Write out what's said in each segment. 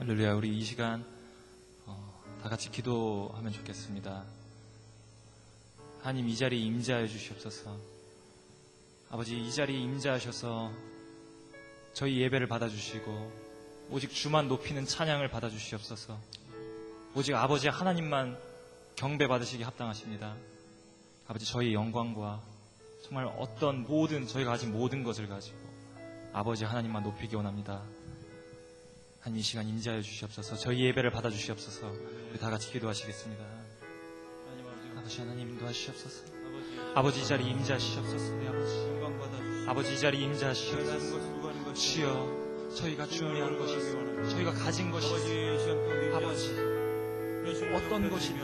할렐루야. 우리 이 시간 다 같이 기도하면 좋겠습니다. 하나님, 이 자리에 임재하여 주시옵소서. 아버지, 이 자리에 임재하셔서 저희 예배를 받아주시고 오직 주만 높이는 찬양을 받아주시옵소서. 오직 아버지 하나님만 경배받으시기 합당하십니다. 아버지, 저희 영광과 정말 어떤 저희가 가진 모든 것을 가지고 아버지 하나님만 높이기 원합니다. 한 이 시간 임재하여 주시옵소서. 저희 예배를 받아주시옵소서. 우리 다 같이 기도하시겠습니다. 아버지 하나님 인도하시옵소서. 아버지, 이 자리에 임재하시옵소서. 아버지, 이 자리에 임재하시옵소서. 주여, 저희가 준비한 것이, 저희가 가진 것이, 아버지 어떤 것이든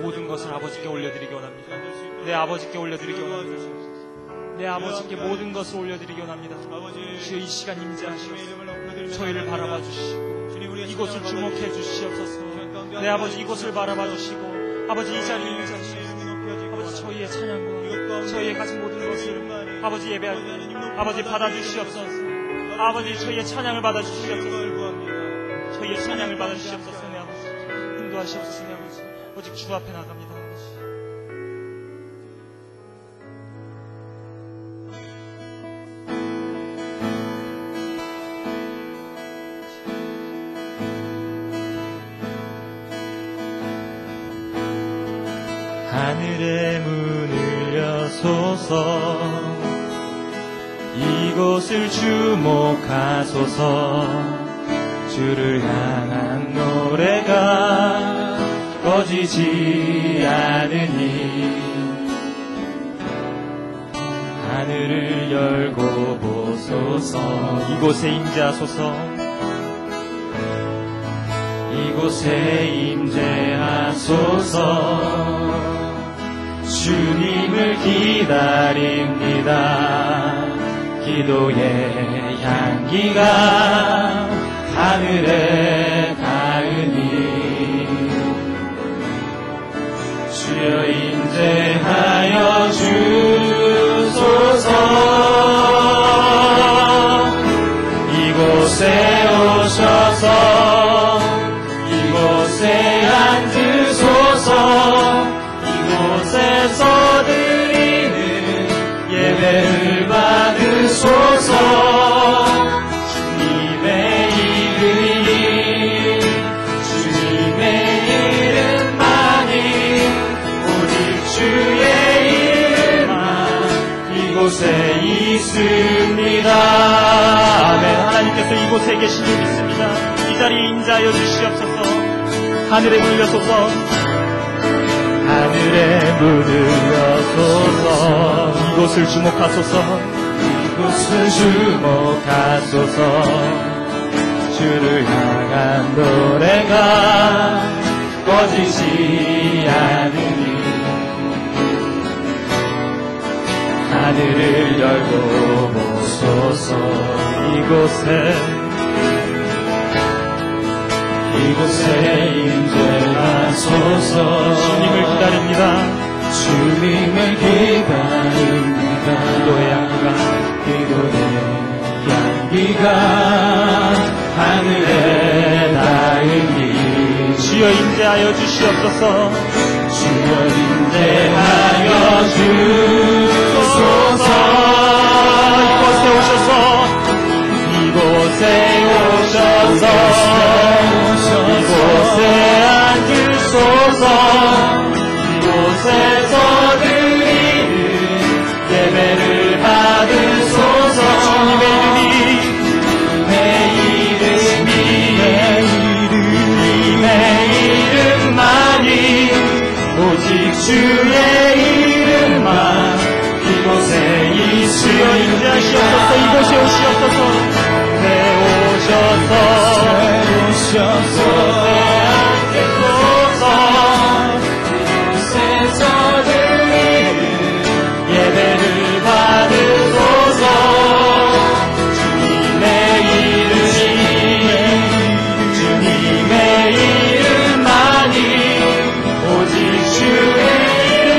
모든 것을 아버지께 올려드리기 원합니다. 내 아버지께 올려드리기 원합니다. 내 아버지께 모든 것을 올려드리기 원합니다. 주여, 이 시간 임재하시옵소서. 저희를 바라봐 주시고 이곳을 주목해 주시옵소서. 내 아버지, 이곳을 바라봐 주시고 아버지, 이 자리에 임재하시옵소서. 아버지, 저희의 찬양과 저희의 가진 모든 것을 아버지 예배할 때 아버지 받아주시옵소서. 아버지, 저희의 찬양을 받아주시옵소서. 저희의 찬양을 받아주시옵소서. 내 아버지 인도하시옵소서. 내 아버지, 오직 주 앞에 나갑니다. 아버지, 하늘의 문을 여소서. 이곳을 주목하소서. 주를 향한 노래가 꺼지지 않으니 하늘을 열고 보소서. 이곳에 임재하소서. 이곳에 임재하소서. 주님을 기다립니다. 기도의 향기가 하늘에 닿으니 주여 임재하여 주소서. 이곳에 오셔서 이곳에 앉으소서. 이곳에서 드리는 예배를 받으소서. 주님의 이름만이 오직 주의 이름만 이곳에 있습니다. 아멘. 하나님께서 이곳에 계신 줄 믿습니다. 이 자리에 임재하여 주시옵소서. 하늘에 물려소서. 하늘의 문을 여소서. 이곳을 주목하소서. 이곳을 주목하소서. 주를 향한 노래가 꺼지지 않으니 하늘을 열고 보소서. 이곳에 임재하소서. 주님을 기다립니다. 주님을 기다립니다. 기도의 향기가 하늘에 닿으니 주여 임재하여 주시옵소서. 주여 임재하여 주소서. 이곳에 오셔서 이곳에 앉으소서. 이곳에서 드리는 예배를 받으소서. 주님의 이름만이 오직 주의 이름만 이곳에 있으니 임재하시옵소서. 이곳에 오시옵소서. 오셔서 이곳에서 드리는 예배를 받으소서. 주님의 이름만이 오직 주의 이름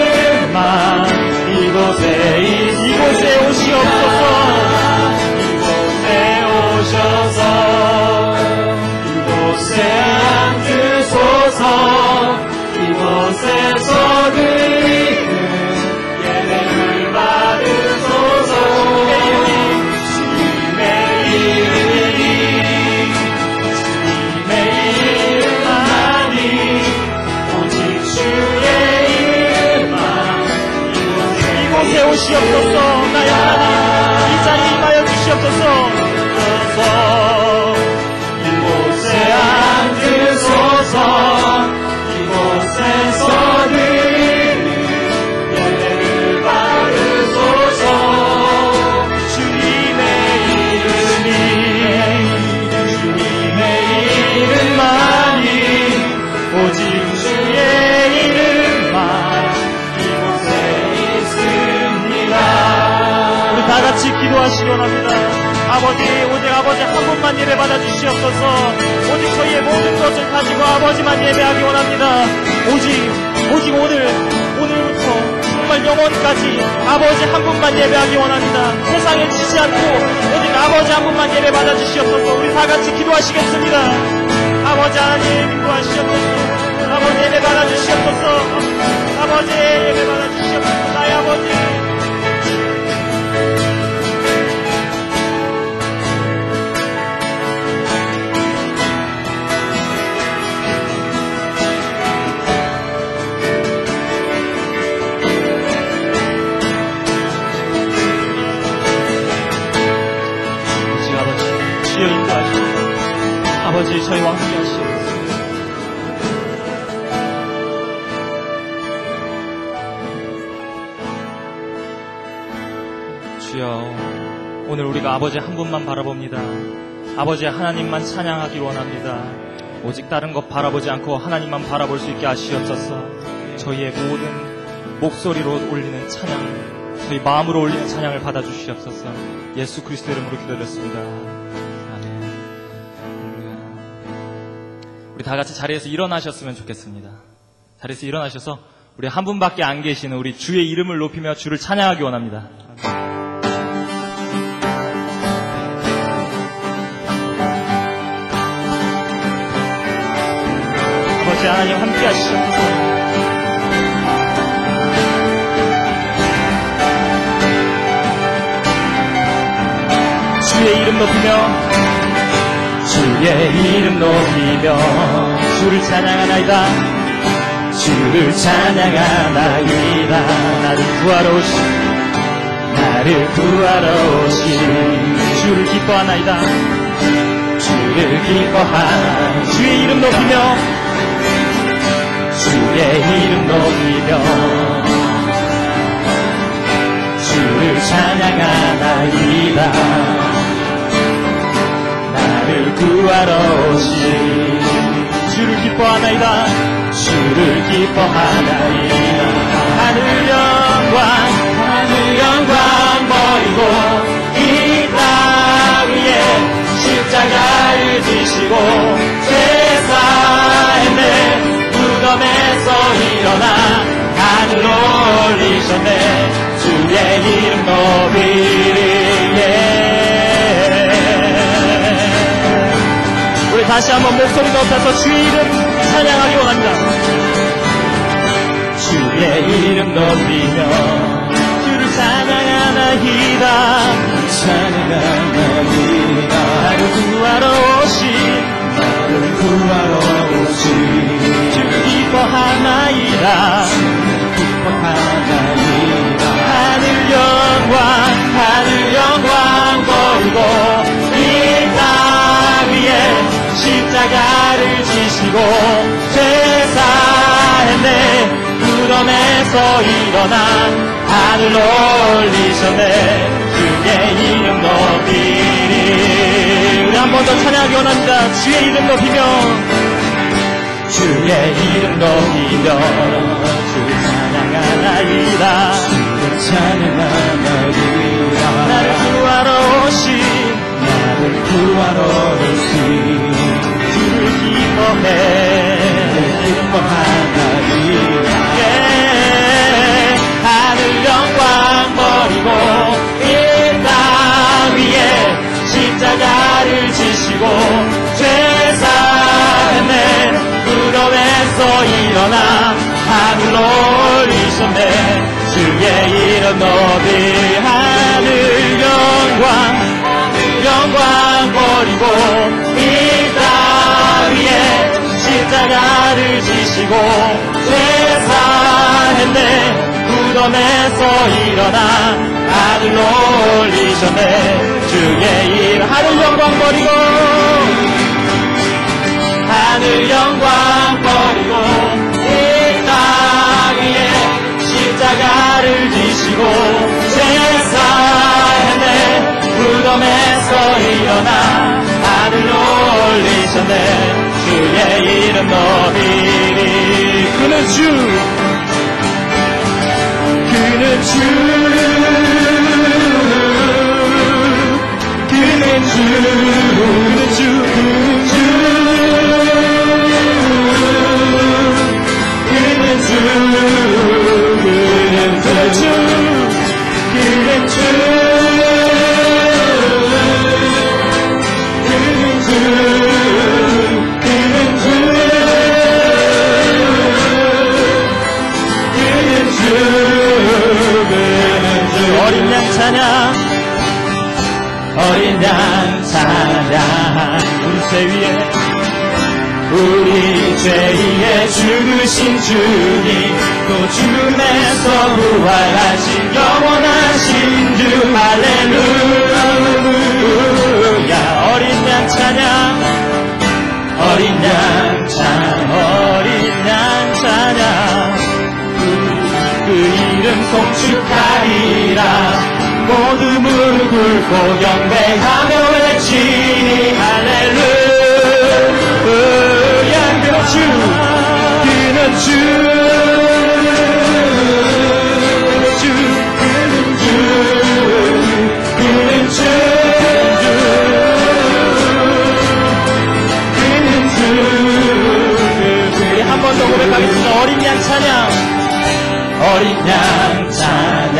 기도하시기 원합니다. 아버지, 오직 아버지 한 분만 예배 받아 주시옵소서. 오직 저희의 모든 것을 가지고 아버지만 예배하기 원합니다. 오직 오늘부터 정말 영원까지 아버지 한 분만 예배하기 원합니다. 세상에 지지 않고 오직 아버지 한 분만 예배 받아 주시옵소서. 우리 다 같이 기도하시겠습니다. 아버지 하나님 기도하시옵소서. 아버지 예배 받아 주시옵소서. 아버지 예배 받아 주시옵소서. 나의 아버지. 아버지 저희와 함께 하시옵소서. 주여, 오늘 우리가 아버지 한 분만 바라봅니다. 아버지 하나님만 찬양하기 원합니다. 오직 다른 것 바라보지 않고 하나님만 바라볼 수 있게 하시옵소서. 저희의 모든 목소리로 올리는 찬양, 저희 마음으로 올리는 찬양을 받아주시옵소서. 예수 그리스도 이름으로 기도드렸습니다. 우리 다 같이 자리에서 일어나셨으면 좋겠습니다. 자리에서 일어나셔서 우리 한 분밖에 안 계시는 우리 주의 이름을 높이며 주를 찬양하기 원합니다. 아버지 하나님 함께 하시옵소서. 주의 이름 높이며 주의 이름 높이며 주를 찬양하나이다. 주를 찬양하나이다. 나를 구하러 오신 주를 기뻐하나이다. 주를 기뻐하나. 주의 이름 높이며 주의 이름 높이며 주를 찬양하나이다. 나를 구하러 오신 주를 기뻐하나이다. 주를 기뻐하나이다. 하늘 영광 버리고 이 땅 위에 십자가를 지시고 죄사했네. 무덤에서 일어나 하늘로 올리셨네. 주의 이름 높이리에. 우리 다시 한번 목소리 높여서 주의 이름 찬양하기 원합니다. 주의 이름 높이며 주를 찬양하나이다. 나를 구하러 오신 주를 기뻐하나이다. 하늘 영광 버리고 이 땅 위에 십자가를 지시고 죄사했네. 무덤에서 일어나 하늘로 올리셨네. 주의 이름 높이리. 우리 한 번 더 찬양하기 원합니다. 주의 이름 높이며 주의 이름 높이며 주를 찬양하나이다. 나를 구하러 오신 주를 기뻐하나이다. 하늘 영광 버리고 이 땅 위에 십자가를 지시고 죄사했네. 무덤에서 일어나 하늘로 올리셨네. 주의 이름 높이. 하늘 영광 버리고 이 땅 위에 십자가를 지시고 죄사했네. 무덤에서 일어나 하늘로 올리셨네. 주의 이름. 하늘 영광 버리고 이 땅 위에 십자가를 지시고 죄사했네. 무덤에서 일어나 하늘로 올리셨네. 주의 이름 높이리. 그는 주 어린 양 찬양, 어린 양 찬양. 우리 죄 위에 죽으신 주님, 또 죽음에서 부활하신 영원하신 주. 할렐루야. 어린 양 찬양, 어린 양 찬양, 어린 양 찬양. 그 이름 송축하리라. 모두 무릎 꿇고 경배하며 외치니 할렐루야. 그는 주, 그는 주, 그는 주, 우리 한 번 더 고백하겠습니다. 어린 양 찬양, 어린 양 찬양.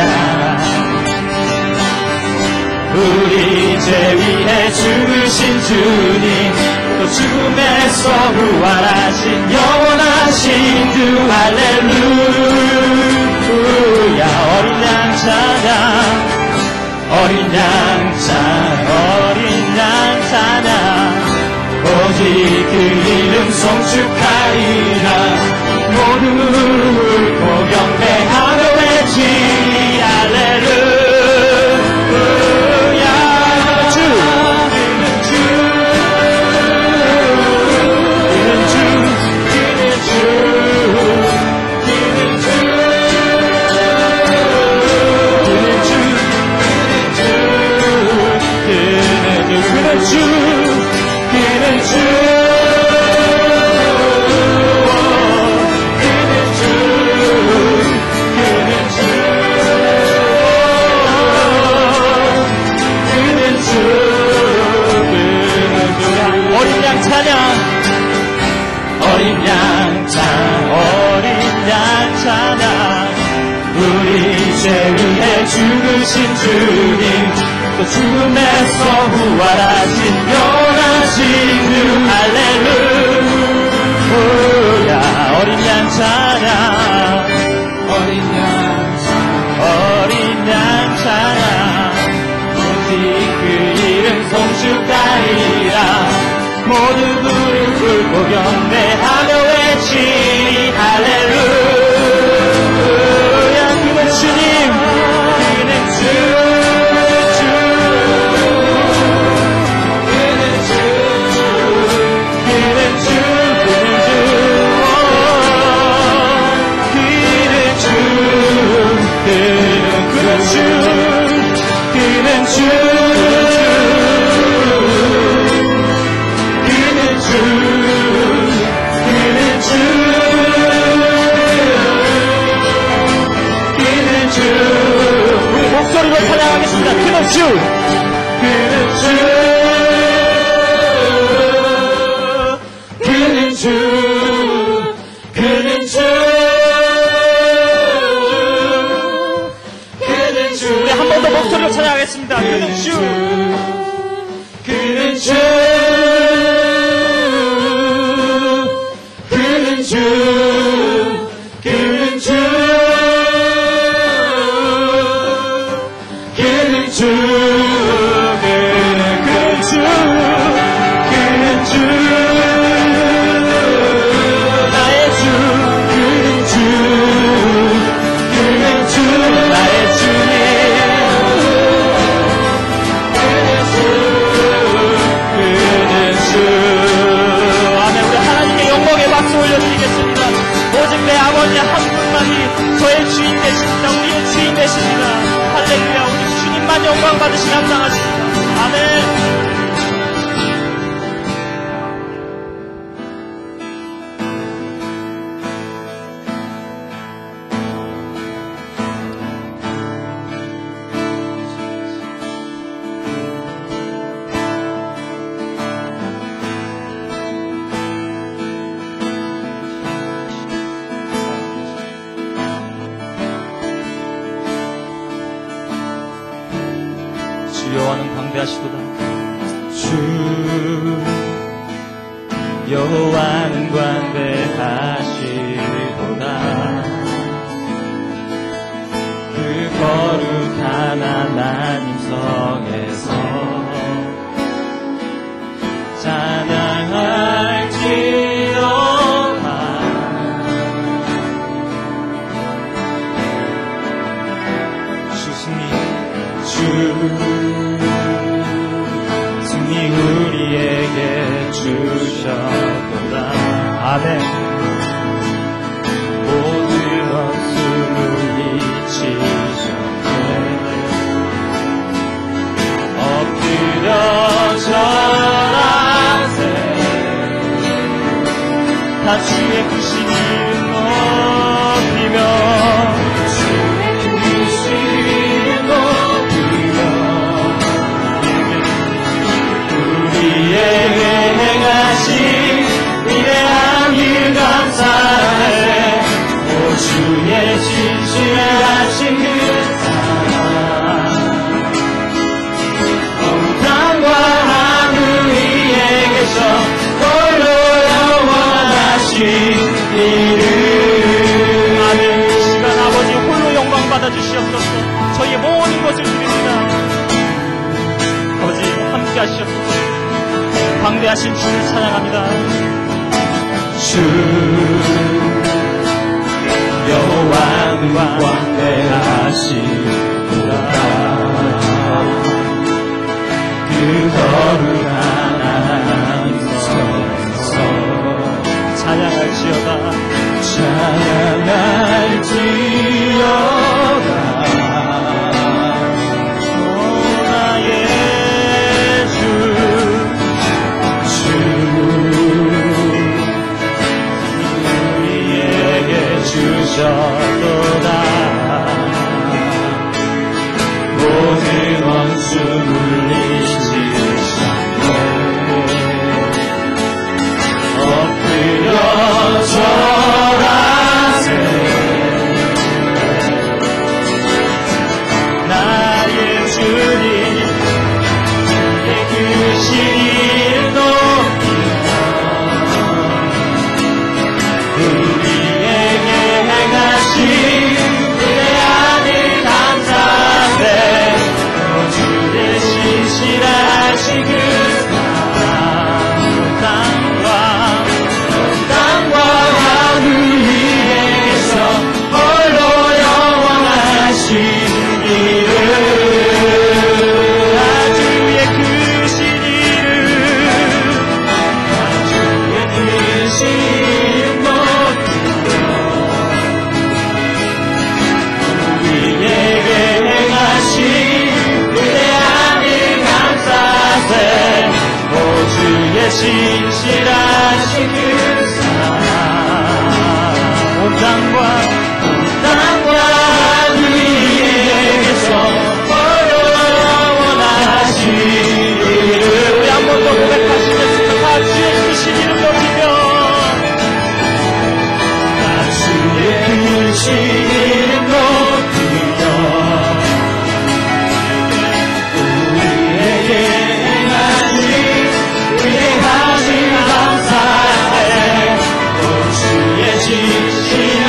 우리 죄 위에 죽으신 주님, 또 죽음에서 부활하신 영원하신 주. 할렐루야. 어린 양 찬양, 어린 양 찬양, 어린 양 찬양. 오직 그 이름 송축하리라. 모두 울고 경배하며 외치니 할렐루야. 주, 그는 주, 그는 주, 그는 주, 그는 주, 그는 주, 그는 주, 그는 주. 어린 양 찬양, 어린 양 찬양, 어린 양 찬양. 우리 죄 위에 죽으신 주님, 또 죽음에서 부활하신 영원하신 주. 할렐루야. 어린 양 찬양, 어린 양 찬양, 어린 양 찬양. 오직 그 이름 송축하리라. 모두 무릎 꿇고 경배하며 외치니 할렐루야. 그는 주님, 그는 주, 그는 주, 그는 주, 그는 주, 그는 주, 그는 주, 그는 주. 목소리로 찬양하겠습니다. 그는 주, 그는 주, 그는 주, 그는 주, 그는 주. 우리 한 번 더 목소리로 찬양하겠습니다. 그는 주, 그는 주, 그는 주, 그는 주. 주, 그는 주, 그는 주, 나의 주, 그는 주, 그는 주, 나의 주님, 그는 주, 그는 주. 아멘. 우리 하나님께 영광의 박수 올려드리겠습니다. 오직 내 아버지 한 분만이 저의 주인 되십니다. 우리의 주인 되십니다. 할렐루야. 우리 주님만 영광 받으시 감사하십니다. 아멘. 함께하시도다. 주 여호와는 관대하시도다. 그 거룩한 하나님 성에서 찬양할지어다. 승리 우리에게 주셨도다. 아멘. 모든 원수를 이치셨네. 엎드려 절하세. 다 주의 크신 이름 높이며 행하신 위대한 일 감사해. 오 주의 진실하신 그 사랑 온 땅과 하늘 위에 계셔 홀로 영원하신 이름. 아멘. 이 시간 아버지 홀로 영광 받아주시옵소서. 저희의 모든 것을 드립니다. 아버지 함께 하시옵소서. 광대하신 주를 찬양합니다. 주 여호와는 광대하시도다. 그 거룩한 하나님 성에서 찬양할지어다. 찬양할지어다. 오 나의 우리에게 주셨도다. 모든 원수 물리치셨네. 엎드려 절하세. 나의 주님 내 크신 이름 높이며 우리에게 행하신 위대한 일 감사해. 오 주의 신실하신 그 땅과 하늘 위에서 홀로 영원하신 이름. 주의 크신 이름, 주의 크신 이름 높이며 우리에게 행하신 위대한 일 감사세. 오 주의 신실하신 그 사랑 온 땅과 하늘 위에서 홀로 영원하신 이름. 우리 한 번 더 고백하시겠습니다. 다 주의 크신 이름 높이며 다 주의 크신 이름 높이며 우리에게 행하신 위대한 일 감사해. 오 주의 진실한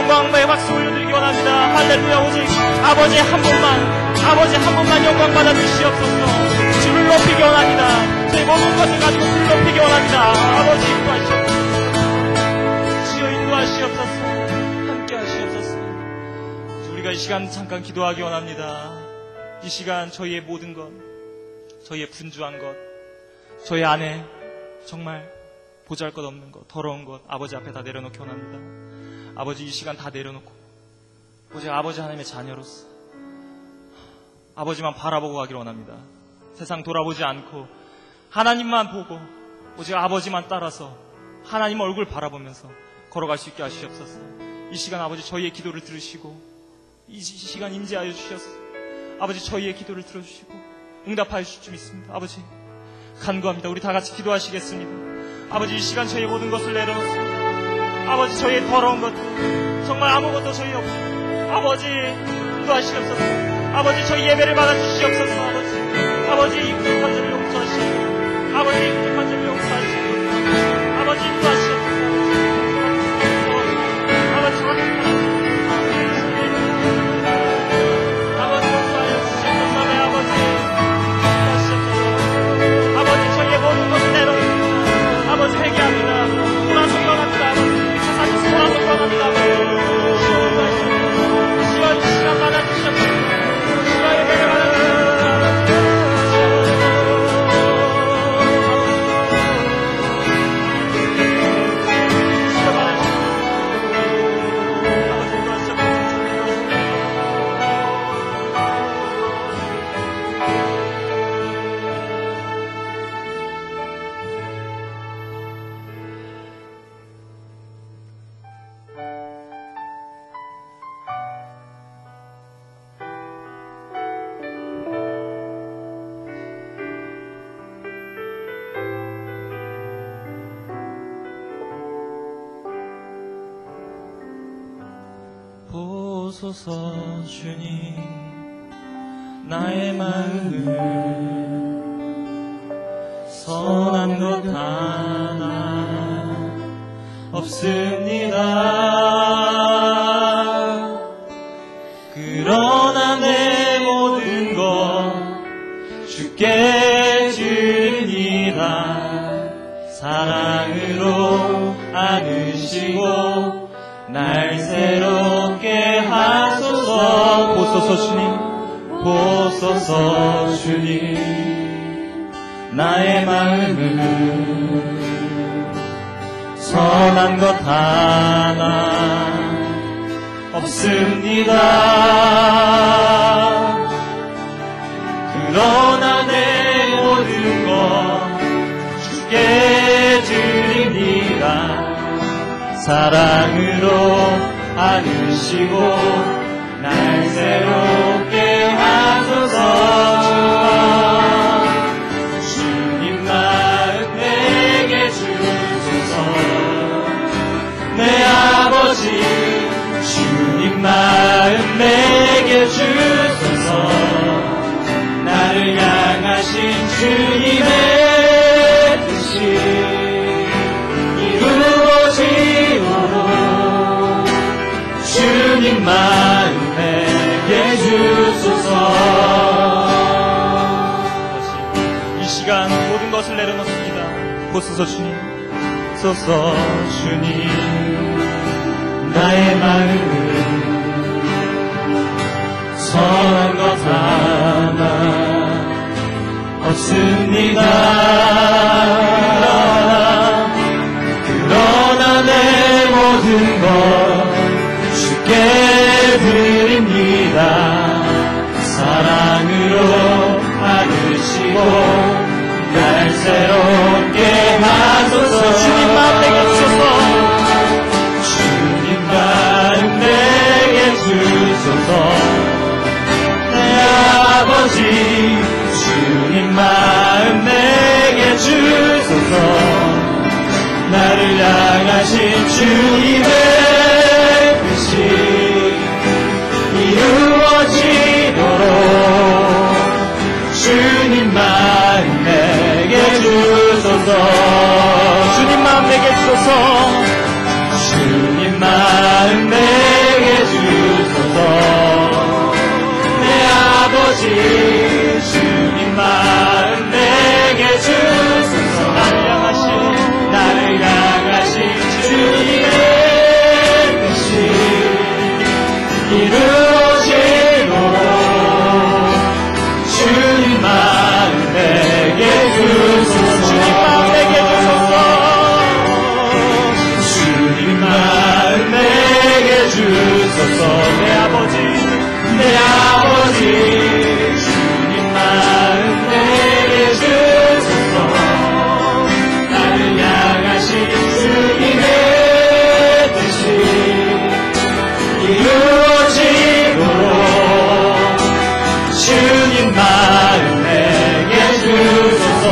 영광의 박수 올려드리기 원합니다. 할렐루야. 오직 아버지 한 분만 영광 받아 주시옵소서. 주를 높이기 원합니다. 저희 모든 것을 가지고 주를 높이기 원합니다. 아버지 인도하시옵소서. 주여 인도하시옵소서. 함께 하시옵소서. 우리가 이 시간 잠깐 기도하기 원합니다. 이 시간 저희의 모든 것, 저희의 분주한 것, 저희 안에 정말 보잘것없는 것, 더러운 것 아버지 앞에 다 내려놓기 원합니다. 아버지 이 시간 다 내려놓고 오직 아버지 하나님의 자녀로서 아버지만 바라보고 가기를 원합니다. 세상 돌아보지 않고 하나님만 보고 오직 아버지만 따라서 하나님 얼굴 바라보면서 걸어갈 수 있게 하시옵소서. 이 시간 아버지 저희의 기도를 들으시고 이 시간 임재하여 주셔서 아버지 저희의 기도를 들어주시고 응답하여 주실 줄 믿습니다. 아버지 간구합니다. 우리 다 같이 기도하시겠습니다. 아버지 이 시간 저희의 모든 것을 내려놓습니다. 아버지 저희의 더러운 것들 정말 아무것도 저희 없습니다. 아버지 인도하시옵소서. 아버지 저희 예배를 받아주시옵소서. 아버지 이 부족한 점을 용서하시옵소서. 아버지 이 부족한 점을 용서하시옵소서. 아버지 인도하시옵소서. 아버지 하나님 아버지 용서하여 주시옵소서. 아버지 저희의 모든 것을 내려놓습니다. 아버지 회개합니다. 돌아서기 원합니다. 아버지 세상에서 돌아서기 원합니다. 주여 이 시간 받아주시옵소서. 주여 예배를 받아주시옵소서. 보소서 주님 나의 마음을 선한 것 하나 없습니다. 그러나 내 모든 것 주께 드립니다. 사랑으로 안으시고 날 새롭게 하소서. 보소서 주님, 보소서 주님 나의 마음을 선한 것 하나 없습니다. 그러나 내 모든 것 주께 드립니다. 사랑으로 안으시고 날 새롭게 하소서. 주님 마음 내게 주소서. 내 아버지 주님 마음 내게 주소서. 나를 향하신 주님의 뜻이 주님 마음 내게 주소서. 이 시간 모든 것을 내려놓습니다. 보소서 주님, 보소서 주님 나의 마음을 선한 것 하나 없습니다. 그러나 내 모든 것 주께 드립니다. 사랑으로 안으시고 날 새롭게 하소서. 주님 마음 내게 주소서. 주님 마음 내게 주소서. 내 아버지 주님 마음 내게 주소서. 나를 향하신 주님의 뜻이 이루어지도록 주님 마음 내게 주소서. 주님 마음 내게 주소서. 주님 마음 내게 주님 마음 내게 주소서. 나를 향하신 주님의 뜻이 이루어지도록 주님 마음 내게 주소서. 주님 마음 내게 주소서. 주님 마음 내게 주소서. 내 아버지 주님 마음 내게 주소서. 나를 향하신 주님의 뜻이 이루어지도록 주님 마음 내게 주소서.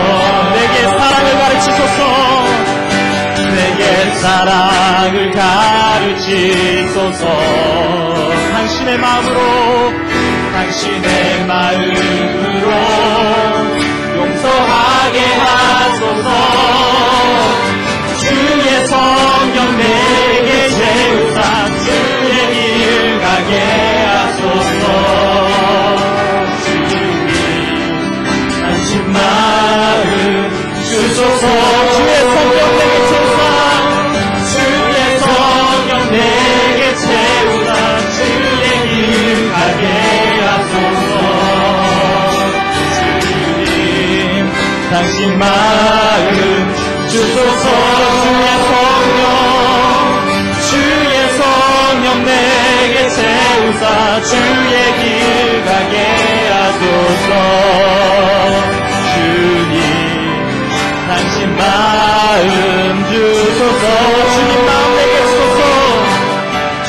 내게 사랑을 가르치소서. 내게 사랑을 가르치소서. 당신의 마음으로 용서하게 하소서. 주의 성령 내게 채우사 주의 길 가게 하소서. 주님 당신 마음 주소서. 주의 성령 내게 채우사 주의 성령 내게 채우사 주의 길 가게 하소서. 주님 당신 마음 주소서. 주의 성령 내게 채우사 주의 길 가게 하소서. 주님 당신 마음 주소서. 주님 마음 내게 주소서.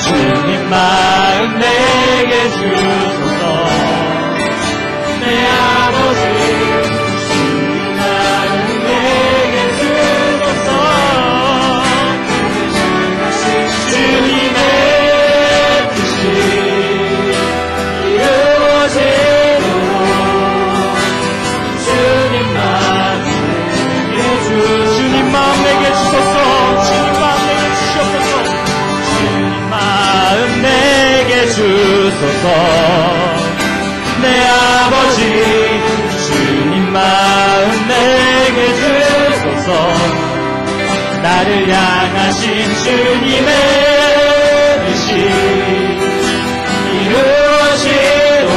주님 마음 내게 주소서. 내 아버지 주님 마음 내게 주소서. 주님의 뜻이 이루어지도록 주님 마음 내게 주소서. 주님 마음 내게 주소서. 주님 마음 내게 주시옵소서. 주님 마음 내게 주소서. 내 아버지 주님 마음 내게 주소서. 나를 향하신 주님의 뜻이 이루어지도록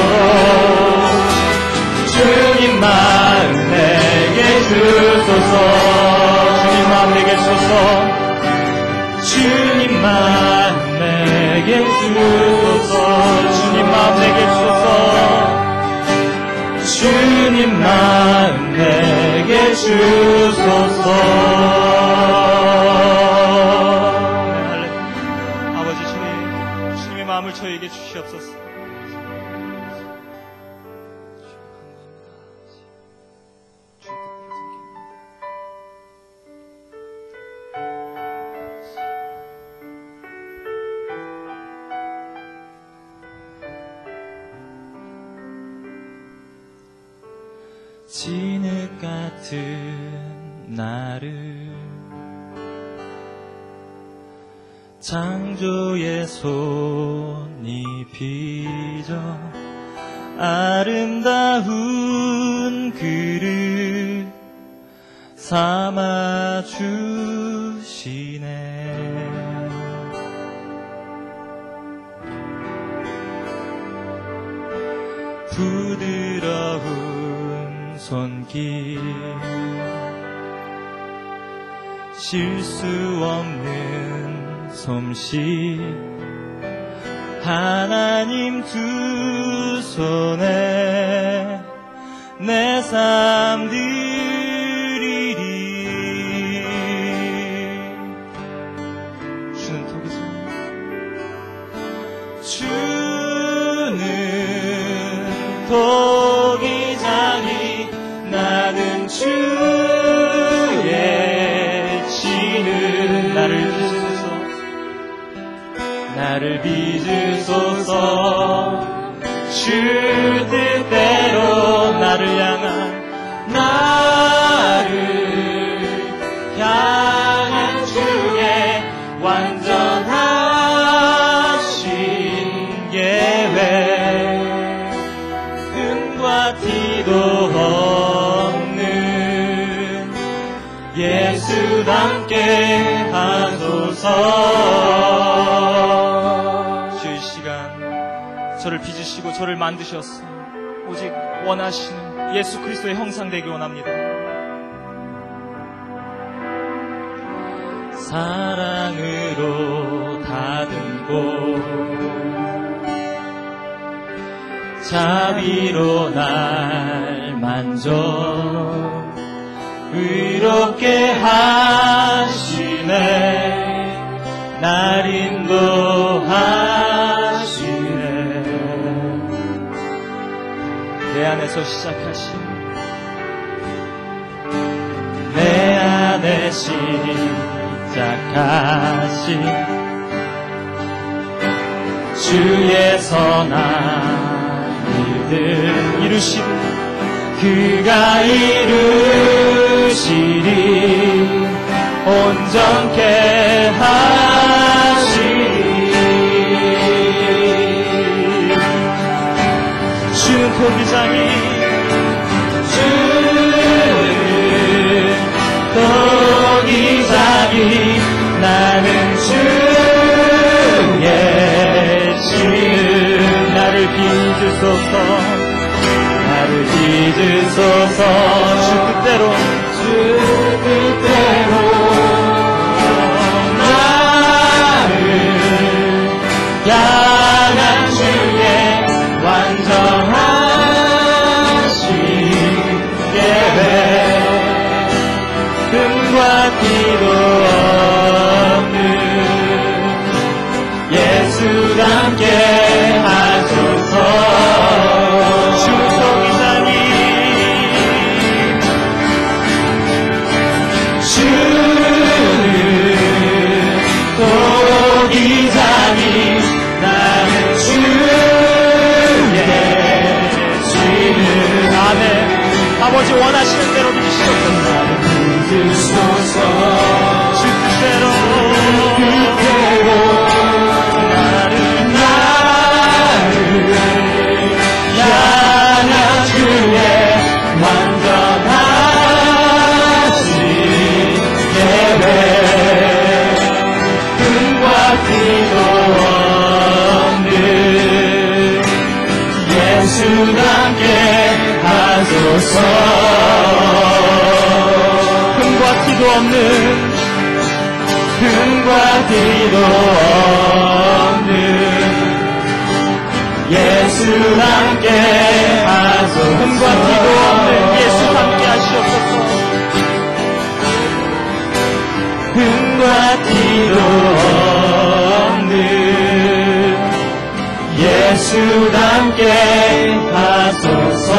주님 마음 내게 주소서. 주님 마음 내게 주소서. 주님 마음 내게 주소서. 주님 마음 내게 주소서. 주님 마음 내게 주소서. 아버지 주님의 마음을 저에게 주시옵소서. 진흙 같은 나를 창조의 손이 빚어 아름다운 그릇 삼아 주시네. 부드러운 손길 실수 없는 솜씨 하나님 두 손에 내 삶 드리리. 주는 독이죠. 주는 독이자니 나는 주의 치는 나를 빚으소서. 나를 빚으소서. 주 뜻대로 나를 향한 주의 완전하신 계획 예수답게 하소서. 주의 시간 저를 빚으시고 저를 만드셨어. 오직 원하시는 예수 그리스도의 형상 되기 원합니다. 사랑으로 다듬고 자비로 날 만져 의롭게 하시네. 날 인도하시네. 내 안에서 시작하신 내 안에 시작하신 주의 선한 일들 이루시리. 그가 이루시리. 온전케 하시리. 주는 포기자니 주는 포기자니 나는 주의 신. 나를 빚으소서. 나를 빚으소서. 주 뜻대로 주 뜻대로 나를 향한 주의 완전하신 계획. 흠과 티도 없는 예수답게 하소서. 주 포기자니 주는 포기자니 나는 주의 주는. 아멘. 아버지 원하시는 대로 믿으시옵소서. 믿으소서. 주 뜻대로 나를 향한 주의 완전하신 계획. 흠과 티도 없는 예수답게 하소서. 흠과 티도 없는 흠과 티도 없는 예수답게 하소서. 흠과 티도 없는 예수답게 하시옵소서. 흠과 티도 없는 예수답게 하소서.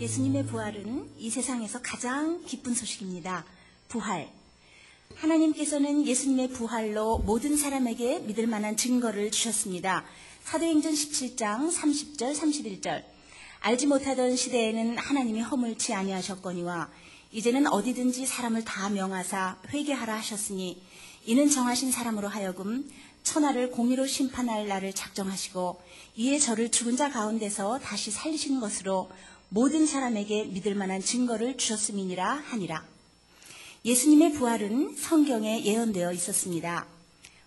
예수님의 부활은 이 세상에서 가장 기쁜 소식입니다. 부활. 하나님께서는 예수님의 부활로 모든 사람에게 믿을 만한 증거를 주셨습니다. 사도행전 17장 30절 31절. 알지 못하던 시대에는 하나님이 허물치 아니하셨거니와 이제는 어디든지 사람을 다 명하사 회개하라 하셨으니 이는 정하신 사람으로 하여금 천하를 공의로 심판할 날을 작정하시고 이에 저를 죽은 자 가운데서 다시 살리신 것으로 모든 사람에게 믿을 만한 증거를 주셨음이니라 하니라. 예수님의 부활은 성경에 예언되어 있었습니다.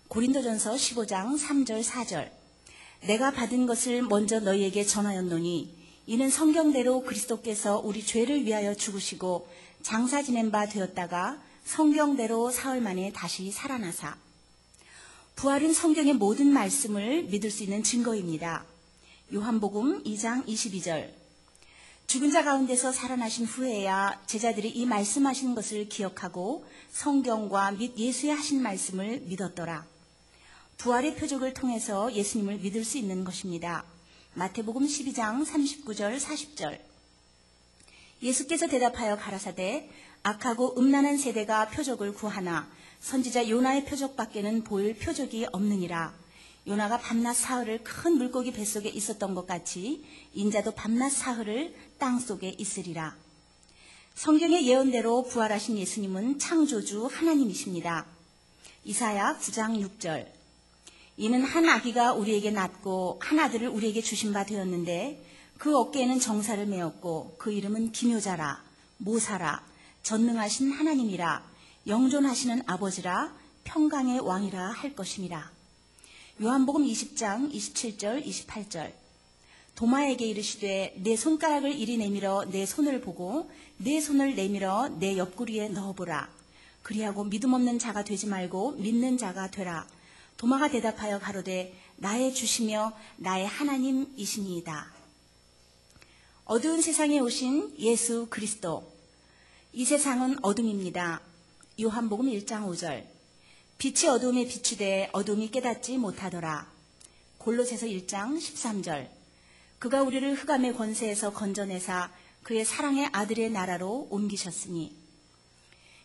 고린도전서 15장 3절 4절. 내가 받은 것을 먼저 너희에게 전하였노니 이는 성경대로 그리스도께서 우리 죄를 위하여 죽으시고 장사 지낸 바 되었다가 성경대로 사흘 만에 다시 살아나사. 부활은 성경의 모든 말씀을 믿을 수 있는 증거입니다. 요한복음 2장 22절. 죽은 자 가운데서 살아나신 후에야 제자들이 이 말씀하신 것을 기억하고 성경과 및 예수의 하신 말씀을 믿었더라. 부활의 표적을 통해서 예수님을 믿을 수 있는 것입니다. 마태복음 12장 39절 40절. 예수께서 대답하여 가라사대 악하고 음란한 세대가 표적을 구하나 선지자 요나의 표적밖에는 보일 표적이 없느니라. 요나가 밤낮 사흘을 큰 물고기 뱃속에 있었던 것 같이 인자도 밤낮 사흘을 땅속에 있으리라. 성경의 예언대로 부활하신 예수님은 창조주 하나님이십니다. 이사야 9장 6절. 이는 한 아기가 우리에게 낳고 한 아들을 우리에게 주신 바 되었는데 그 어깨에는 정사를 메었고 그 이름은 기묘자라, 모사라, 전능하신 하나님이라, 영존하시는 아버지라, 평강의 왕이라 할 것임이라. 요한복음 20장 27절 28절. 도마에게 이르시되 내 손가락을 이리 내밀어 내 손을 보고 내 손을 내밀어 내 옆구리에 넣어보라. 그리하고 믿음 없는 자가 되지 말고 믿는 자가 되라. 도마가 대답하여 가로되 나의 주시며 나의 하나님이시니이다. 어두운 세상에 오신 예수 그리스도. 이 세상은 어둠입니다. 요한복음 1장 5절. 빛이 어둠에 비추되 어둠이 깨닫지 못하더라. 골로새서 1장 13절. 그가 우리를 흑암의 권세에서 건져내사 그의 사랑의 아들의 나라로 옮기셨으니.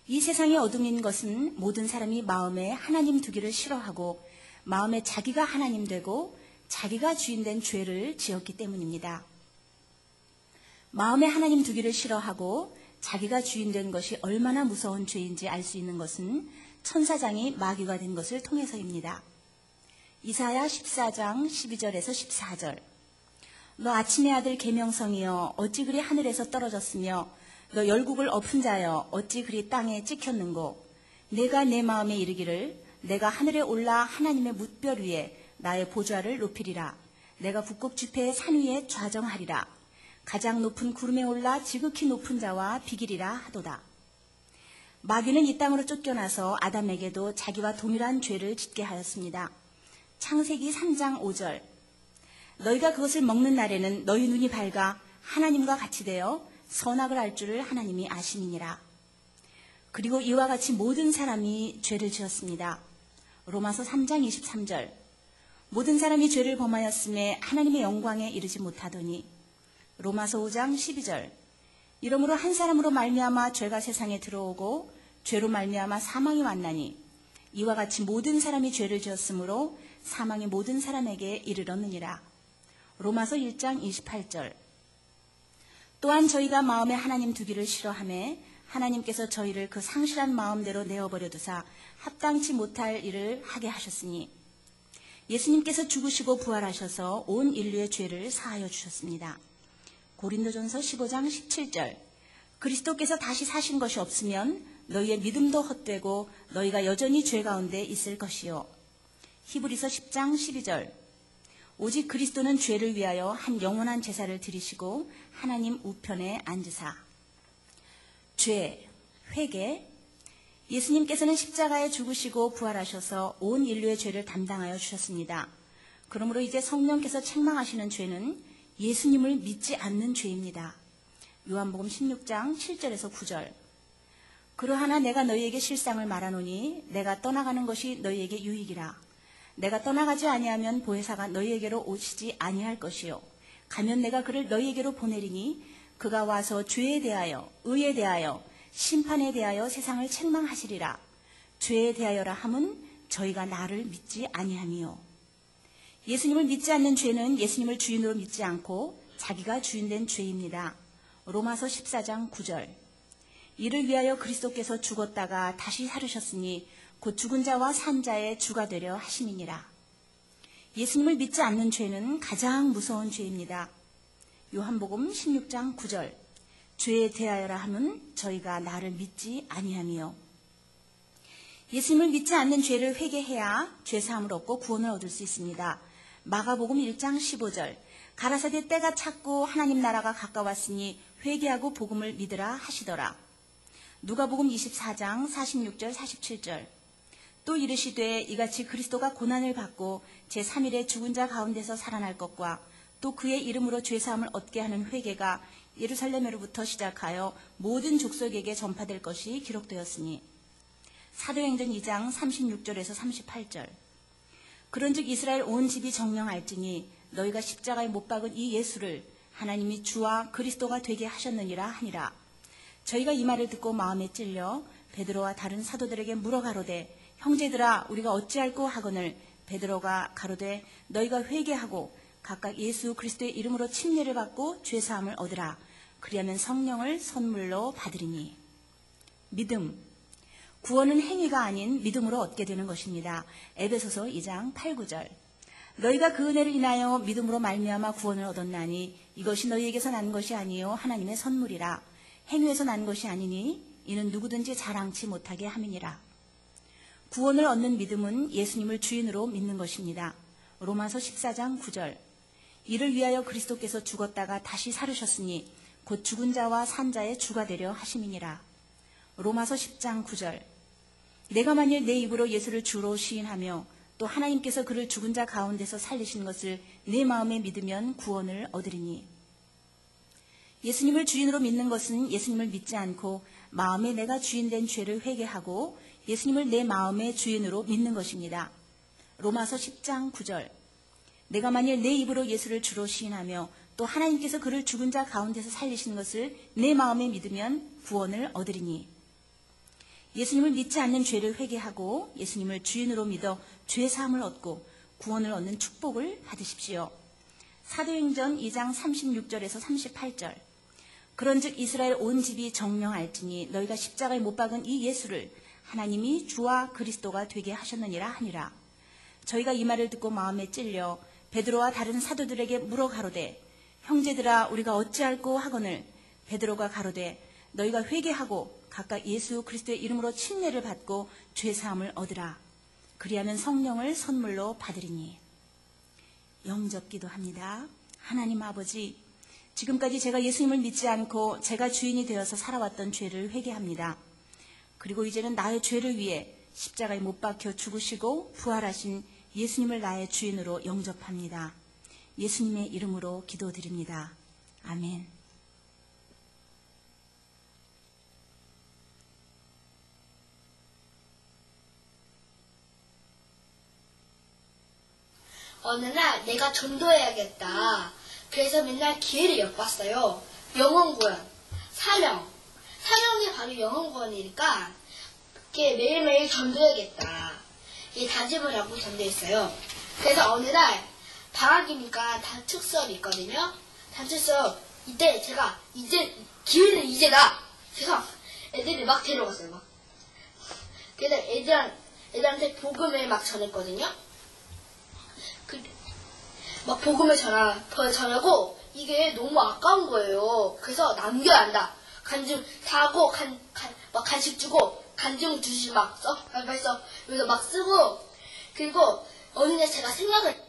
이 세상의 어둠인 것은 모든 사람이 마음에 하나님 두기를 싫어하고 마음에 자기가 하나님 되고 자기가 주인된 죄를 지었기 때문입니다. 마음에 하나님 두기를 싫어하고 자기가 주인된 것이 얼마나 무서운 죄인지 알 수 있는 것은 천사장이 마귀가 된 것을 통해서입니다. 이사야 14장 12절에서 14절. 너 아침의 아들 계명성이여 어찌 그리 하늘에서 떨어졌으며 너 열국을 엎은 자여 어찌 그리 땅에 찍혔는고. 내가 내 마음에 이르기를 내가 하늘에 올라 하나님의 뭇별 위에 나의 보좌를 높이리라. 내가 북극 지폐의 산 위에 좌정하리라. 가장 높은 구름에 올라 지극히 높은 자와 비기리라 하도다. 마귀는 이 땅으로 쫓겨나서 아담에게도 자기와 동일한 죄를 짓게 하였습니다. 창세기 3장 5절. 너희가 그것을 먹는 날에는 너희 눈이 밝아 하나님과 같이 되어 선악을 알 줄을 하나님이 아시니니라. 그리고 이와 같이 모든 사람이 죄를 지었습니다. 로마서 3장 23절. 모든 사람이 죄를 범하였음에 하나님의 영광에 이르지 못하더니. 로마서 5장 12절. 이러므로 한 사람으로 말미암아 죄가 세상에 들어오고 죄로 말미암아 사망이 왔나니 이와 같이 모든 사람이 죄를 지었으므로 사망이 모든 사람에게 이르렀느니라. 로마서 1장 28절. 또한 저희가 마음에 하나님 두기를 싫어하매 하나님께서 저희를 그 상실한 마음대로 내어버려 두사 합당치 못할 일을 하게 하셨으니 예수님께서 죽으시고 부활하셔서 온 인류의 죄를 사하여 주셨습니다. 고린도전서 15장 17절. 그리스도께서 다시 사신 것이 없으면 너희의 믿음도 헛되고 너희가 여전히 죄 가운데 있을 것이요. 히브리서 10장 12절. 오직 그리스도는 죄를 위하여 한 영원한 제사를 드리시고 하나님 우편에 앉으사. 죄, 회개. 예수님께서는 십자가에 죽으시고 부활하셔서 온 인류의 죄를 담당하여 주셨습니다. 그러므로 이제 성령께서 책망하시는 죄는 예수님을 믿지 않는 죄입니다. 요한복음 16장 7절에서 9절. 그러하나 내가 너희에게 실상을 말하노니 내가 떠나가는 것이 너희에게 유익이라. 내가 떠나가지 아니하면 보혜사가 너희에게로 오시지 아니할 것이요. 가면 내가 그를 너희에게로 보내리니 그가 와서 죄에 대하여 의에 대하여 심판에 대하여 세상을 책망하시리라. 죄에 대하여라 함은 저희가 나를 믿지 아니함이요. 예수님을 믿지 않는 죄는 예수님을 주인으로 믿지 않고 자기가 주인된 죄입니다. 로마서 14장 9절. 이를 위하여 그리스도께서 죽었다가 다시 살으셨으니 곧 죽은 자와 산 자의 주가 되려 하심이니라. 예수님을 믿지 않는 죄는 가장 무서운 죄입니다. 요한복음 16장 9절. 죄에 대하여라 함은 저희가 나를 믿지 아니함이요. 예수님을 믿지 않는 죄를 회개해야 죄사함을 얻고 구원을 얻을 수 있습니다. 마가복음 1장 15절. 가라사대 때가 찼고 하나님 나라가 가까웠으니 회개하고 복음을 믿으라 하시더라. 누가복음 24장 46절 47절. 또 이르시되 이같이 그리스도가 고난을 받고 제3일에 죽은 자 가운데서 살아날 것과 또 그의 이름으로 죄사함을 얻게 하는 회개가 예루살렘으로부터 시작하여 모든 족속에게 전파될 것이 기록되었으니. 사도행전 2장 36절에서 38절. 그런즉 이스라엘 온 집이 정령할지니 너희가 십자가에 못 박은 이 예수를 하나님이 주와 그리스도가 되게 하셨느니라 하니라. 저희가 이 말을 듣고 마음에 찔려 베드로와 다른 사도들에게 물어 가로되 형제들아 우리가 어찌할꼬 하거늘 베드로가 가로되 너희가 회개하고 각각 예수 그리스도의 이름으로 침례를 받고 죄사함을 얻으라. 그리하면 성령을 선물로 받으리니. 믿음. 구원은 행위가 아닌 믿음으로 얻게 되는 것입니다. 에베소서 2장 8, 9절. 너희가 그 은혜를 인하여 믿음으로 말미암아 구원을 얻었나니 이것이 너희에게서 난 것이 아니요 하나님의 선물이라. 행위에서 난 것이 아니니 이는 누구든지 자랑치 못하게 함이니라. 구원을 얻는 믿음은 예수님을 주인으로 믿는 것입니다. 로마서 14장 9절. 이를 위하여 그리스도께서 죽었다가 다시 살으셨으니 곧 죽은 자와 산 자의 주가 되려 하심이니라. 로마서 10장 9절. 내가 만일 내 입으로 예수를 주로 시인하며 또 하나님께서 그를 죽은 자 가운데서 살리신 것을 내 마음에 믿으면 구원을 얻으리니. 예수님을 주인으로 믿는 것은 예수님을 믿지 않고 마음에 내가 주인된 죄를 회개하고 예수님을 내 마음의 주인으로 믿는 것입니다. 로마서 10장 9절. 내가 만일 내 입으로 예수를 주로 시인하며 또 하나님께서 그를 죽은 자 가운데서 살리신 것을 내 마음에 믿으면 구원을 얻으리니. 예수님을 믿지 않는 죄를 회개하고 예수님을 주인으로 믿어 죄사함을 얻고 구원을 얻는 축복을 받으십시오. 사도행전 2장 36절에서 38절. 그런즉 이스라엘 온 집이 정령할지니 너희가 십자가에 못 박은 이 예수를 하나님이 주와 그리스도가 되게 하셨느니라 하니라. 저희가 이 말을 듣고 마음에 찔려 베드로와 다른 사도들에게 물어 가로되 형제들아 우리가 어찌할꼬 하거늘 베드로가 가로되 너희가 회개하고 각각 예수 그리스도의 이름으로 침례를 받고 죄사함을 얻으라. 그리하면 성령을 선물로 받으리니. 영접 기도합니다. 하나님 아버지, 지금까지 제가 예수님을 믿지 않고 제가 주인이 되어서 살아왔던 죄를 회개합니다. 그리고 이제는 나의 죄를 위해 십자가에 못 박혀 죽으시고 부활하신 예수님을 나의 주인으로 영접합니다. 예수님의 이름으로 기도드립니다. 아멘. 어느 날 내가 전도해야겠다. 그래서 맨날 기회를 엿봤어요. 영혼구원, 사명이 바로 영혼구원이니까 매일매일 전도해야겠다. 이 다짐을 하고 전도했어요. 그래서 어느 날 방학이니까 단축 수업이 있거든요. 단축 수업 이때 제가 기회는 이제다. 그래서 애들이 막 데려갔어요. 막. 그래서 애들한테 복음을 막 전했거든요. 막 복음을 전하고 이게 너무 아까운 거예요. 그래서 남겨야 한다. 간증 다 하고 막 간식 주고 간증 주시 막 써. 빨리 써. 여기서 막 쓰고 그리고 어느 날 제가 생각을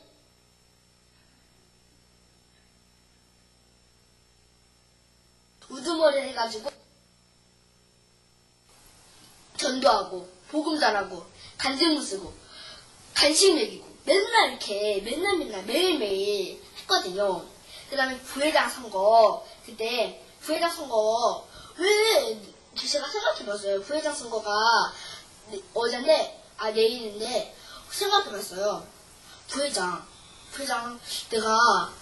우두머리 해가지고 전도하고 복음 전하고 간증 쓰고 간식 먹이고 맨날 이렇게 매일매일 했거든요. 그 다음에 부회장 선거 그때 부회장 선거 왜 제가 생각해봤어요. 부회장 선거가 어제인데 내일인데 생각해봤어요. 부회장 내가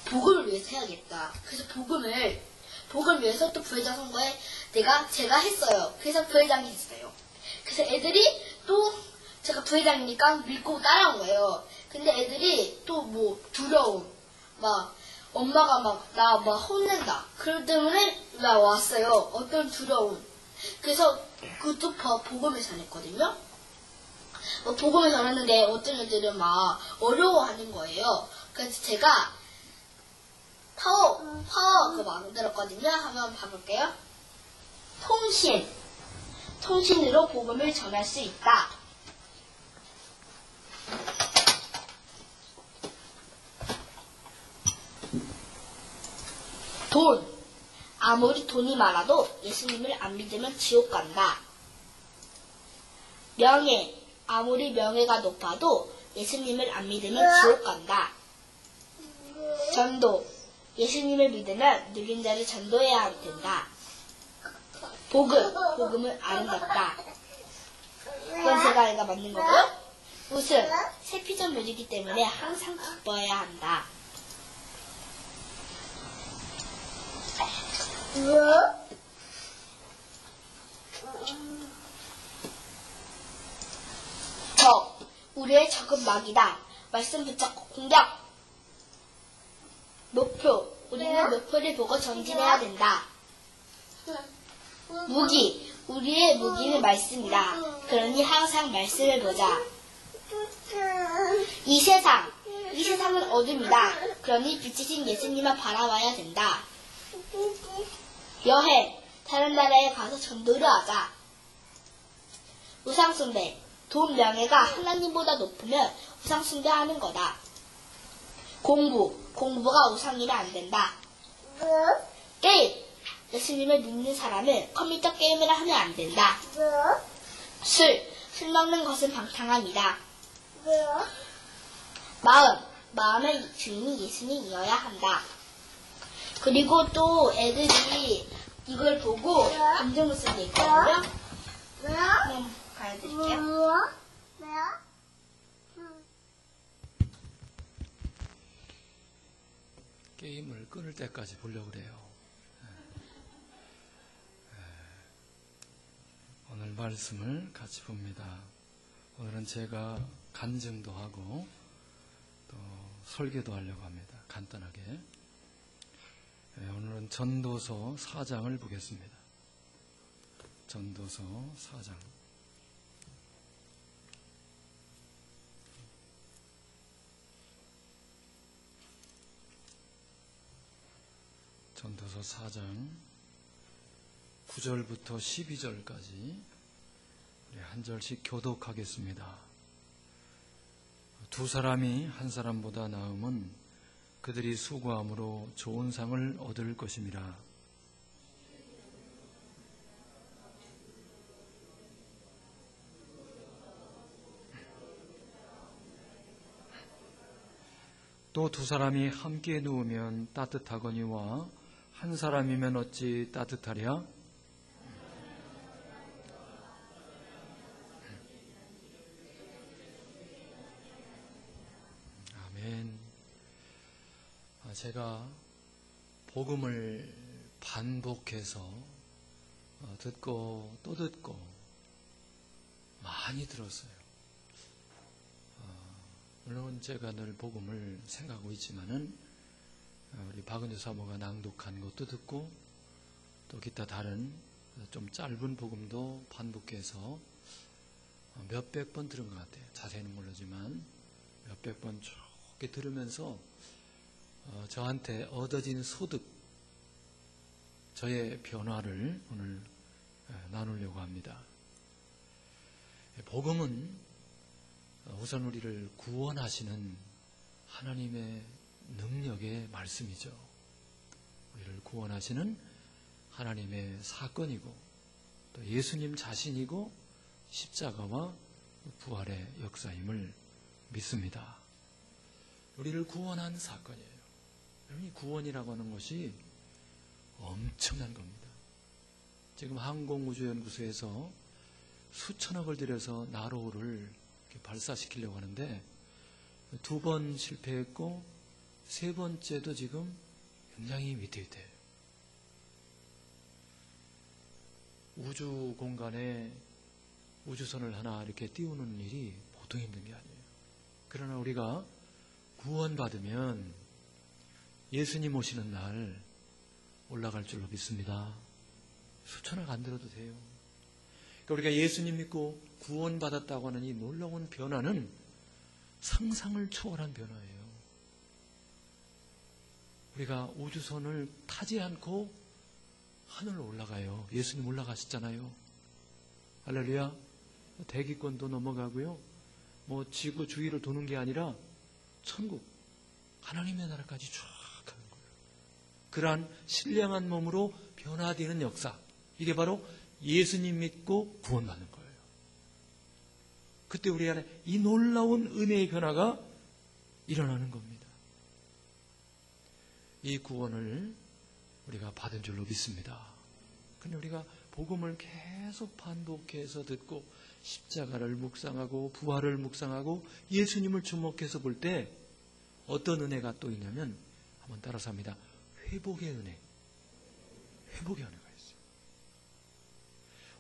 복음을 위해서 해야겠다. 그래서 복음을 위해서 또 부회장 선거에 제가 했어요. 그래서 부회장이 됐어요. 그래서 애들이 또 제가 부회장이니까 믿고 따라온 거예요. 근데 애들이 또 뭐 두려움, 막 엄마가 나 혼낸다. 그럴 때문에 나 왔어요. 어떤 두려움. 그래서 그것도 복음을 전했거든요. 복음을 전했는데 어떤 애들은 막 어려워하는 거예요. 그래서 제가 파워 그거 만들었거든요. 한번 봐볼게요. 통신으로 복음을 전할 수 있다. 아무리 돈이 많아도 예수님을 안 믿으면 지옥 간다. 아무리 명예가 높아도 예수님을 안 믿으면 지옥 간다. 전도, 예수님을 믿으면 늙은 자를 전도해야 된다. 복음은 아름답다. 이건 제가 만든 거고요. 웃음, 새 피조물이기 때문에 항상 기뻐해야 한다. 우리의 적은 막이다. 말씀 붙잡고 공격. 우리는 목표를 보고 전진해야 된다. 무기, 우리의 무기는 말씀이다. 그러니 항상 말씀을 보자. 이 세상은 어둠이다. 그러니 빛이신 예수님만 바라봐야 된다. 여행, 다른 나라에 가서 전도를 하자. 우상숭배, 돈, 명예가 하나님보다 높으면 우상숭배하는 거다. 공부가 우상이면 안 된다. 게임, 예수님을 믿는 사람은 컴퓨터 게임을 하면 안 된다. 술 먹는 것은 방탕함이다. 마음의 주인이 예수님이어야 한다. 그리고 또 애들이 이걸 보고 감정을 쓰는 게 있거든요. 가르쳐드릴게요. 게임을 끊을 때까지 보려고 그래요. 오늘 말씀을 같이 봅니다. 오늘은 제가 간증도 하고 또 설교도 하려고 합니다. 간단하게. 오늘은 전도서 4장을 보겠습니다. 전도서 4장. 전도서 4장 9절부터 12절까지 우리 한 절씩 교독하겠습니다. 두 사람이 한 사람보다 나음은 그들이 수고함으로 좋은 상을 얻을 것임이라. 또 두 사람이 함께 누우면 따뜻하거니와 한 사람이면 어찌 따뜻하랴? 아멘. 제가 복음을 반복해서 듣고 또 듣고 많이 들었어요. 물론 제가 늘 복음을 생각하고 있지만은 우리 박은주 사모가 낭독한 것도 듣고 또 기타 다른 좀 짧은 복음도 반복해서 몇백 번 들은 것 같아요. 자세히는 모르지만 몇백 번 쭉 들으면서 저한테 얻어진 소득, 저의 변화를 오늘 나누려고 합니다. 복음은 우선 우리를 구원하시는 하나님의 능력의 말씀이죠. 우리를 구원하시는 하나님의 사건이고 또 예수님 자신이고 십자가와 부활의 역사임을 믿습니다. 우리를 구원한 사건이에요. 여러분이 구원이라고 하는 것이 엄청난 겁니다. 지금 항공우주연구소에서 수천억을 들여서 나로호를 발사시키려고 하는데 2번 실패했고 3번째도 지금 굉장히 위태위태해요. 우주 공간에 우주선을 하나 이렇게 띄우는 일이 보통 힘든 게 아니에요. 그러나 우리가 구원받으면 예수님 오시는 날 올라갈 줄로 믿습니다. 수천억 안 들어도 돼요. 그러니까 우리가 예수님 믿고 구원받았다고 하는 이 놀라운 변화는 상상을 초월한 변화예요. 우리가 우주선을 타지 않고 하늘로 올라가요. 예수님 올라가셨잖아요. 할렐루야. 대기권도 넘어가고요. 지구 주위를 도는 게 아니라 천국, 하나님의 나라까지 쫙 가는 거예요. 그러한 신령한 몸으로 변화되는 역사, 이게 바로 예수님 믿고 구원받는 거예요. 그때 우리 안에 이 놀라운 은혜의 변화가 일어나는 겁니다. 이 구원을 우리가 받은 줄로 믿습니다. 근데 우리가 복음을 계속 반복해서 듣고 십자가를 묵상하고 부활을 묵상하고 예수님을 주목해서 볼 때 어떤 은혜가 또 있냐면 한번 따라서 합니다. 회복의 은혜. 회복의 은혜가 있어요.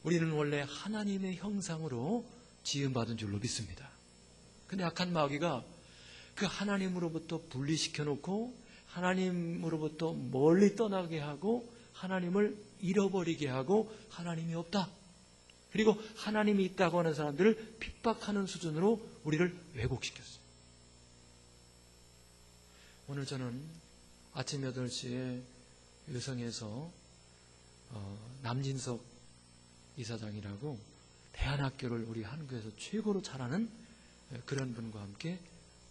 우리는 원래 하나님의 형상으로 지음받은 줄로 믿습니다. 근데 악한 마귀가 그 하나님으로부터 분리시켜 놓고 하나님으로부터 멀리 떠나게 하고 하나님을 잃어버리게 하고 하나님이 없다. 그리고 하나님이 있다고 하는 사람들을 핍박하는 수준으로 우리를 왜곡시켰어요. 오늘 저는 아침 8시에 여성에서 남진석 이사장이라고 대안학교를 우리 한국에서 최고로 잘하는 그런 분과 함께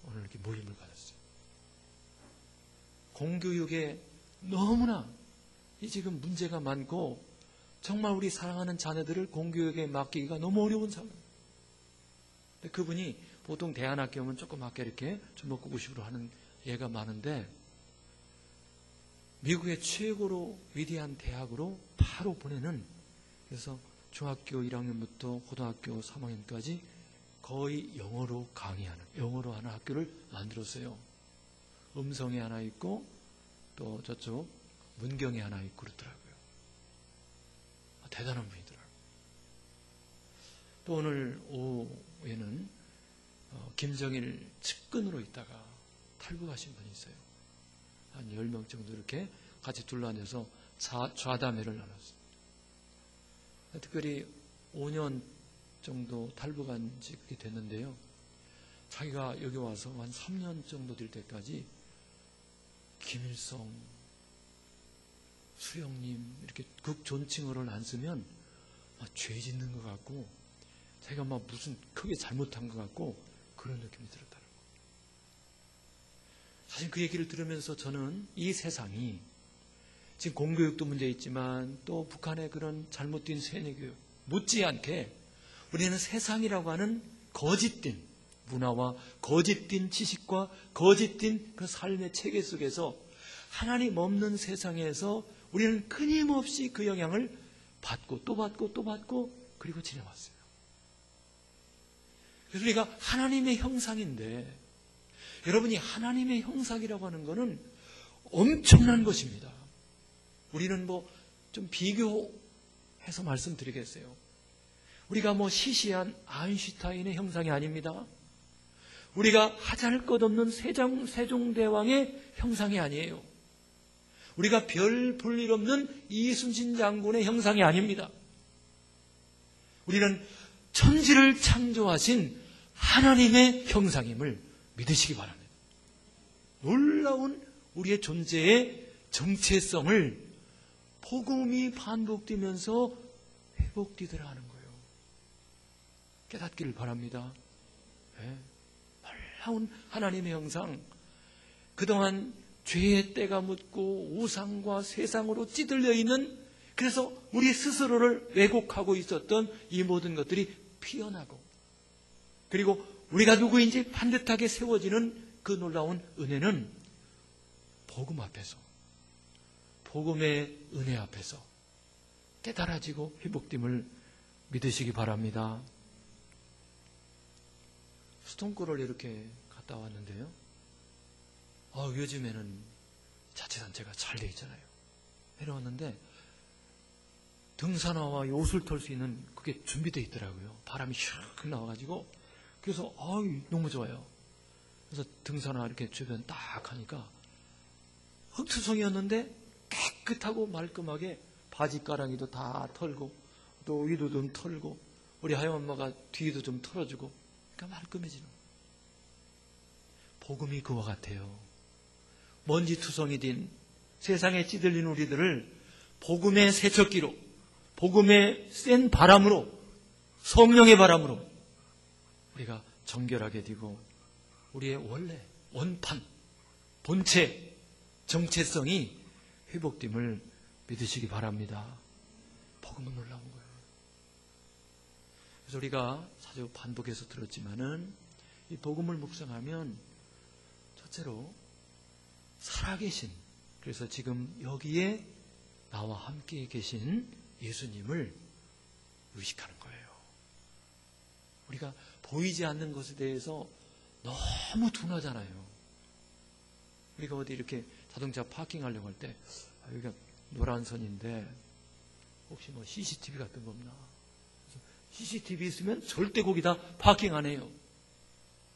오늘 이렇게 모임을 가졌어요. 공교육에 너무나 지금 문제가 많고 정말 우리 사랑하는 자녀들을 공교육에 맡기기가 너무 어려운 상황. 그분이 보통 대안학교 오면 조그맣게 이렇게 주먹구구식으로 하는 예가 많은데 미국의 최고로 위대한 대학으로 바로 보내는, 그래서 중학교 1학년부터 고등학교 3학년까지 거의 영어로 강의하는, 영어로 하는 학교를 만들었어요. 음성에 하나 있고 또 저쪽 문경에 하나 있고 그렇더라고요. 대단한 분이더라고요. 또 오늘 오후에는 김정일 측근으로 있다가 탈북하신 분이 있어요. 한 10명 정도 이렇게 같이 둘러앉아서 좌담회를 나눴어요. 특별히 5년 정도 탈북한 지 그렇게 됐는데요. 자기가 여기 와서 한 3년 정도 될 때까지 김일성, 수영님 이렇게 극존칭어를 안 쓰면 죄 짓는 것 같고 자기가 무슨 크게 잘못한 것 같고 그런 느낌이 들었다는 거예요. 사실 그 얘기를 들으면서 저는 이 세상이 지금 공교육도 문제 있지만 또 북한의 그런 잘못된 세뇌교육 못지않게 우리는 세상이라고 하는 거짓된 문화와 거짓된 지식과 거짓된 그 삶의 체계 속에서 하나님 없는 세상에서 우리는 끊임없이 그 영향을 받고 또 받고 또 받고 그리고 지내왔어요. 그래서 우리가 하나님의 형상인데 여러분이 하나님의 형상이라고 하는 것은 엄청난 것입니다. 우리는 좀 비교해서 말씀드리겠어요. 우리가 시시한 아인슈타인의 형상이 아닙니다. 우리가 하잘 것 없는 세종대왕의 형상이 아니에요. 우리가 별 볼 일 없는 이순신 장군의 형상이 아닙니다. 우리는 천지를 창조하신 하나님의 형상임을 믿으시기 바랍니다. 놀라운 우리의 존재의 정체성을 복음이 반복되면서 회복되더라 하는 거예요. 깨닫기를 바랍니다. 네. 놀라운 하나님의 형상, 그동안 죄의 때가 묻고 우상과 세상으로 찌들려 있는, 그래서 우리 스스로를 왜곡하고 있었던 이 모든 것들이 피어나고, 그리고 우리가 누구인지 반듯하게 세워지는 그 놀라운 은혜는 복음 앞에서, 복음의 은혜 앞에서 깨달아지고 회복됨을 믿으시기 바랍니다. 수도권을 이렇게 갔다 왔는데요. 요즘에는 자치단체가 잘 돼 있잖아요. 내려왔는데 등산화와 옷을 털 수 있는 그게 준비되어 있더라고요. 바람이 슉 나와가지고. 그래서 너무 좋아요. 그래서 등산화 이렇게 주변 딱 하니까 흙투성이었는데 깨끗하고 말끔하게 바지가랑이도 다 털고 또 위도 좀 털고 우리 하영엄마가 뒤도 좀 털어주고 그러니까 말끔해지는 거예요. 복음이 그와 같아요. 먼지투성이 된 세상에 찌들린 우리들을 복음의 세척기로, 복음의 센 바람으로, 성령의 바람으로 우리가 정결하게 되고 우리의 원래 원판, 본체, 정체성이 회복됨을 믿으시기 바랍니다. 복음은 놀라운 거예요. 그래서 우리가 자주 반복해서 들었지만은 이 복음을 묵상하면 첫째로 살아계신, 그래서 지금 여기에 나와 함께 계신 예수님을 의식하는 거예요. 우리가 보이지 않는 것에 대해서 너무 둔하잖아요. 우리가 어디 이렇게 자동차 파킹하려고 할 때 여기가 노란 선인데 혹시 CCTV 같은 거 없나? CCTV 있으면 절대 거기다 파킹 안 해요.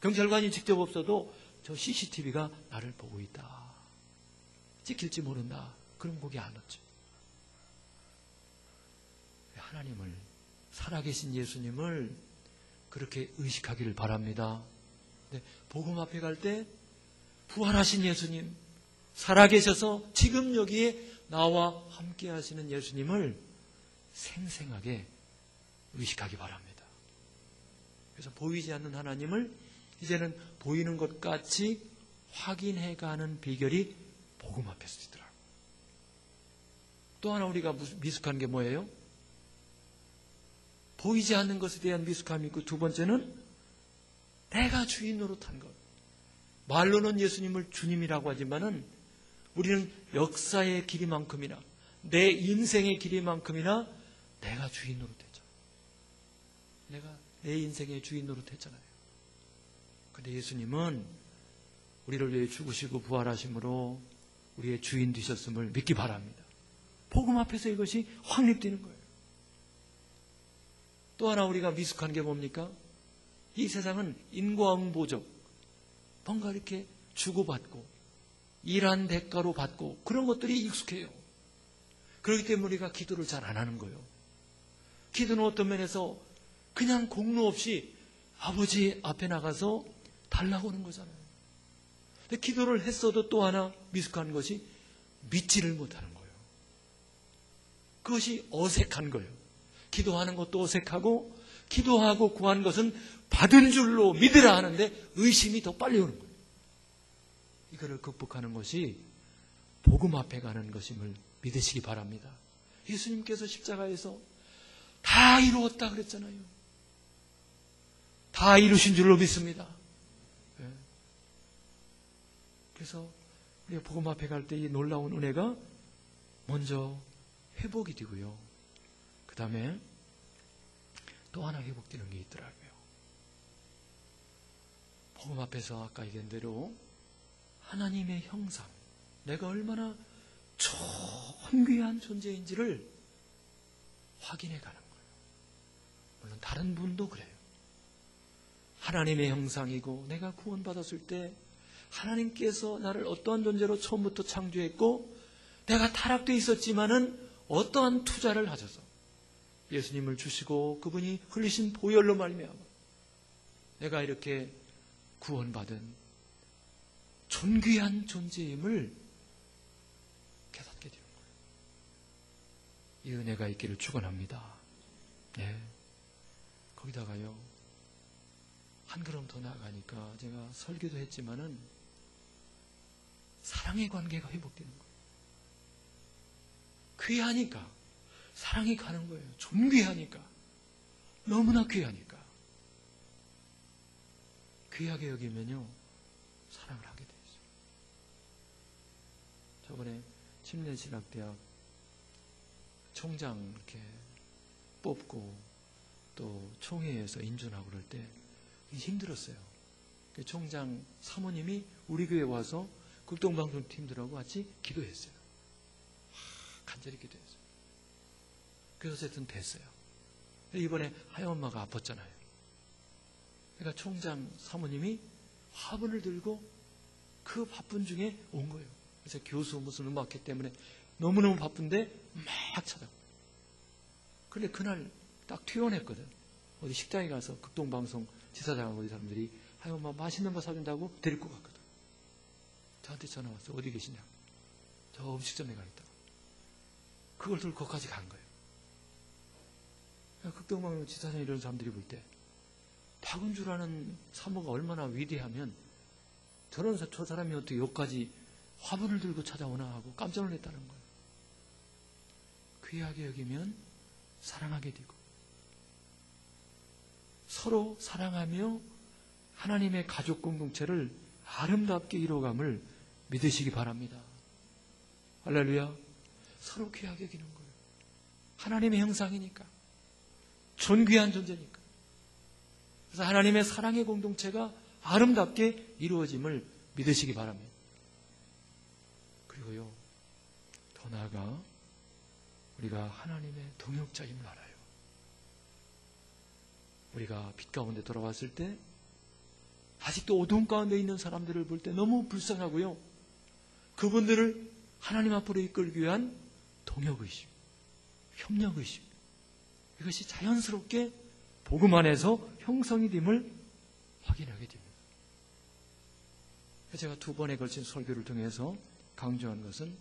경찰관이 직접 없어도 저 CCTV가 나를 보고 있다. 찍힐지 모른다. 그럼 거기 안 넣죠. 하나님을 살아계신 예수님을 그렇게 의식하기를 바랍니다. 네, 복음 앞에 갈 때 부활하신 예수님, 살아계셔서 지금 여기에 나와 함께 하시는 예수님을 생생하게 의식하기 바랍니다. 그래서 보이지 않는 하나님을 이제는 보이는 것 같이 확인해가는 비결이 복음 앞에서 있더라고요. 또 하나 우리가 미숙한 게 뭐예요? 보이지 않는 것에 대한 미숙함이 있고, 두 번째는 내가 주인 노릇한 것. 말로는 예수님을 주님이라고 하지만은 우리는 역사의 길이만큼이나 내 인생의 길이만큼이나 내가 주인 노릇했잖아요. 내가 내 인생의 주인 노릇했잖아요. 근데 예수님은 우리를 위해 죽으시고 부활하심으로 우리의 주인 되셨음을 믿기 바랍니다. 복음 앞에서 이것이 확립되는 거예요. 또 하나 우리가 미숙한 게 뭡니까? 이 세상은 인과응보적, 뭔가 이렇게 주고받고 일한 대가로 받고 그런 것들이 익숙해요. 그렇기 때문에 우리가 기도를 잘 안 하는 거예요. 기도는 어떤 면에서 그냥 공로 없이 아버지 앞에 나가서 달라고 하는 거잖아요. 근데 기도를 했어도 또 하나 미숙한 것이 믿지를 못하는 거예요. 그것이 어색한 거예요. 기도하는 것도 어색하고 기도하고 구한 것은 받은 줄로 믿으라 하는데 의심이 더 빨리 오는 거예요. 이거를 극복하는 것이 복음 앞에 가는 것임을 믿으시기 바랍니다. 예수님께서 십자가에서 다 이루었다 그랬잖아요. 다 이루신 줄로 믿습니다. 그래서 우리가 복음 앞에 갈 때 이 놀라운 은혜가 먼저 회복이 되고요. 그 다음에 또 하나 회복되는 게 있더라고요. 복음 앞에서 아까 얘기한 대로 하나님의 형상, 내가 얼마나 존귀한 존재인지를 확인해 가는 거예요. 물론 다른 분도 그래요. 하나님의 형상이고 내가 구원받았을 때 하나님께서 나를 어떠한 존재로 처음부터 창조했고 내가 타락되어 있었지만은 어떠한 투자를 하셔서 예수님을 주시고 그분이 흘리신 보혈로 말미암아 내가 이렇게 구원받은 존귀한 존재임을 깨닫게 되는 거예요. 이 은혜가 있기를 축원합니다. 네. 거기다가요, 한 걸음 더 나아가니까 제가 설교도 했지만은 사랑의 관계가 회복되는 거예요. 귀하니까 사랑이 가는 거예요. 존귀하니까, 너무나 귀하니까. 귀하게 여기면요 사랑을 하게 돼 있어요. 저번에 침례신학대학 총장 이렇게 뽑고 또 총회에서 인준하고 그럴 때 힘들었어요. 총장 사모님이 우리 교회 와서 극동방송팀들하고 같이 기도했어요. 간절히 기도했어요. 그래서 어쨌든 됐어요. 이번에 하여엄마가 아팠잖아요. 그러니까 총장 사모님이 화분을 들고 그 바쁜 중에 온 거예요. 그래서 교수 무슨 음악회 때문에 너무너무 바쁜데 막 찾아가고. 근데 그날 딱 퇴원했거든. 어디 식당에 가서 극동방송 지사장하고 이 사람들이 하여엄마 맛있는 거 사준다고 데리고 갔거든. 저한테 전화 왔어. 어디 계시냐? 저 음식점에 가 있다고. 그걸 들고 거기까지 간 거예요. 극동방송 지사장 이런 사람들이 볼 때 박은주라는 사모가 얼마나 위대하면 저 사람이 어떻게 여기까지 화분을 들고 찾아오나 하고 깜짝 놀랐다는 거예요. 귀하게 여기면 사랑하게 되고 서로 사랑하며 하나님의 가족 공동체를 아름답게 이루어감을 믿으시기 바랍니다. 할렐루야. 서로 귀하게 여기는 거예요. 하나님의 형상이니까, 존귀한 존재니까. 그래서 하나님의 사랑의 공동체가 아름답게 이루어짐을 믿으시기 바랍니다. 그리고요, 더 나아가 우리가 하나님의 동역자임을 알아요. 우리가 빛 가운데 돌아왔을 때 아직도 어두운 가운데 있는 사람들을 볼 때 너무 불쌍하고요. 그분들을 하나님 앞으로 이끌기 위한 동역의식, 협력의식, 이것이 자연스럽게 복음 안에서 형성이 됨을 확인하게 됩니다. 제가 2번에 걸친 설교를 통해서 강조하는 것은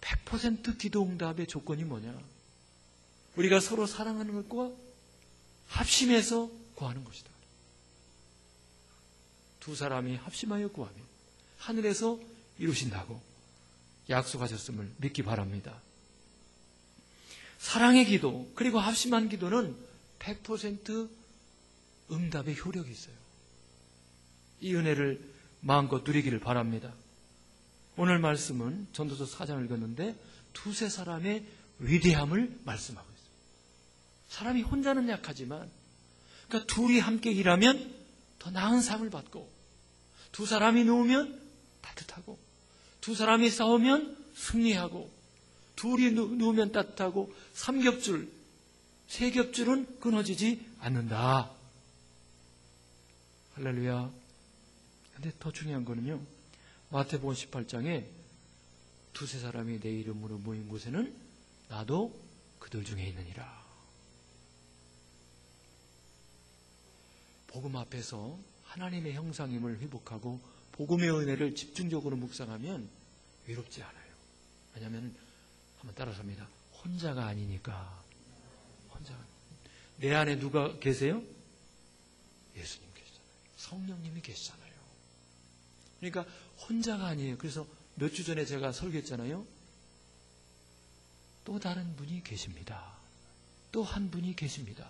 100% 기도 응답의 조건이 뭐냐? 우리가 서로 사랑하는 것과 합심해서 구하는 것이다. 두 사람이 합심하여 구하면 하늘에서 이루신다고 약속하셨음을 믿기 바랍니다. 사랑의 기도 그리고 합심한 기도는 100% 응답의 효력이 있어요. 이 은혜를 마음껏 누리기를 바랍니다. 오늘 말씀은 전도서 4장을 읽었는데 두세 사람의 위대함을 말씀하고 있어요. 사람이 혼자는 약하지만 그러니까 둘이 함께 일하면 더 나은 삶을 받고 두 사람이 누우면 따뜻하고 두 사람이 싸우면 승리하고 둘이 누우면 따뜻하고 삼겹줄, 세겹줄은 끊어지지 않는다. 할렐루야. 근데 더 중요한 거는요. 마태복음 18장에 두세 사람이 내 이름으로 모인 곳에는 나도 그들 중에 있느니라. 복음 앞에서 하나님의 형상임을 회복하고 복음의 은혜를 집중적으로 묵상하면 외롭지 않아요. 왜냐하면 한번 따라서입니다. 혼자가 아니니까. 내 안에 누가 계세요? 예수님 계시잖아요. 성령님이 계시잖아요. 그러니까 혼자가 아니에요. 그래서 몇 주 전에 제가 설교했잖아요. 또 다른 분이 계십니다. 또 한 분이 계십니다.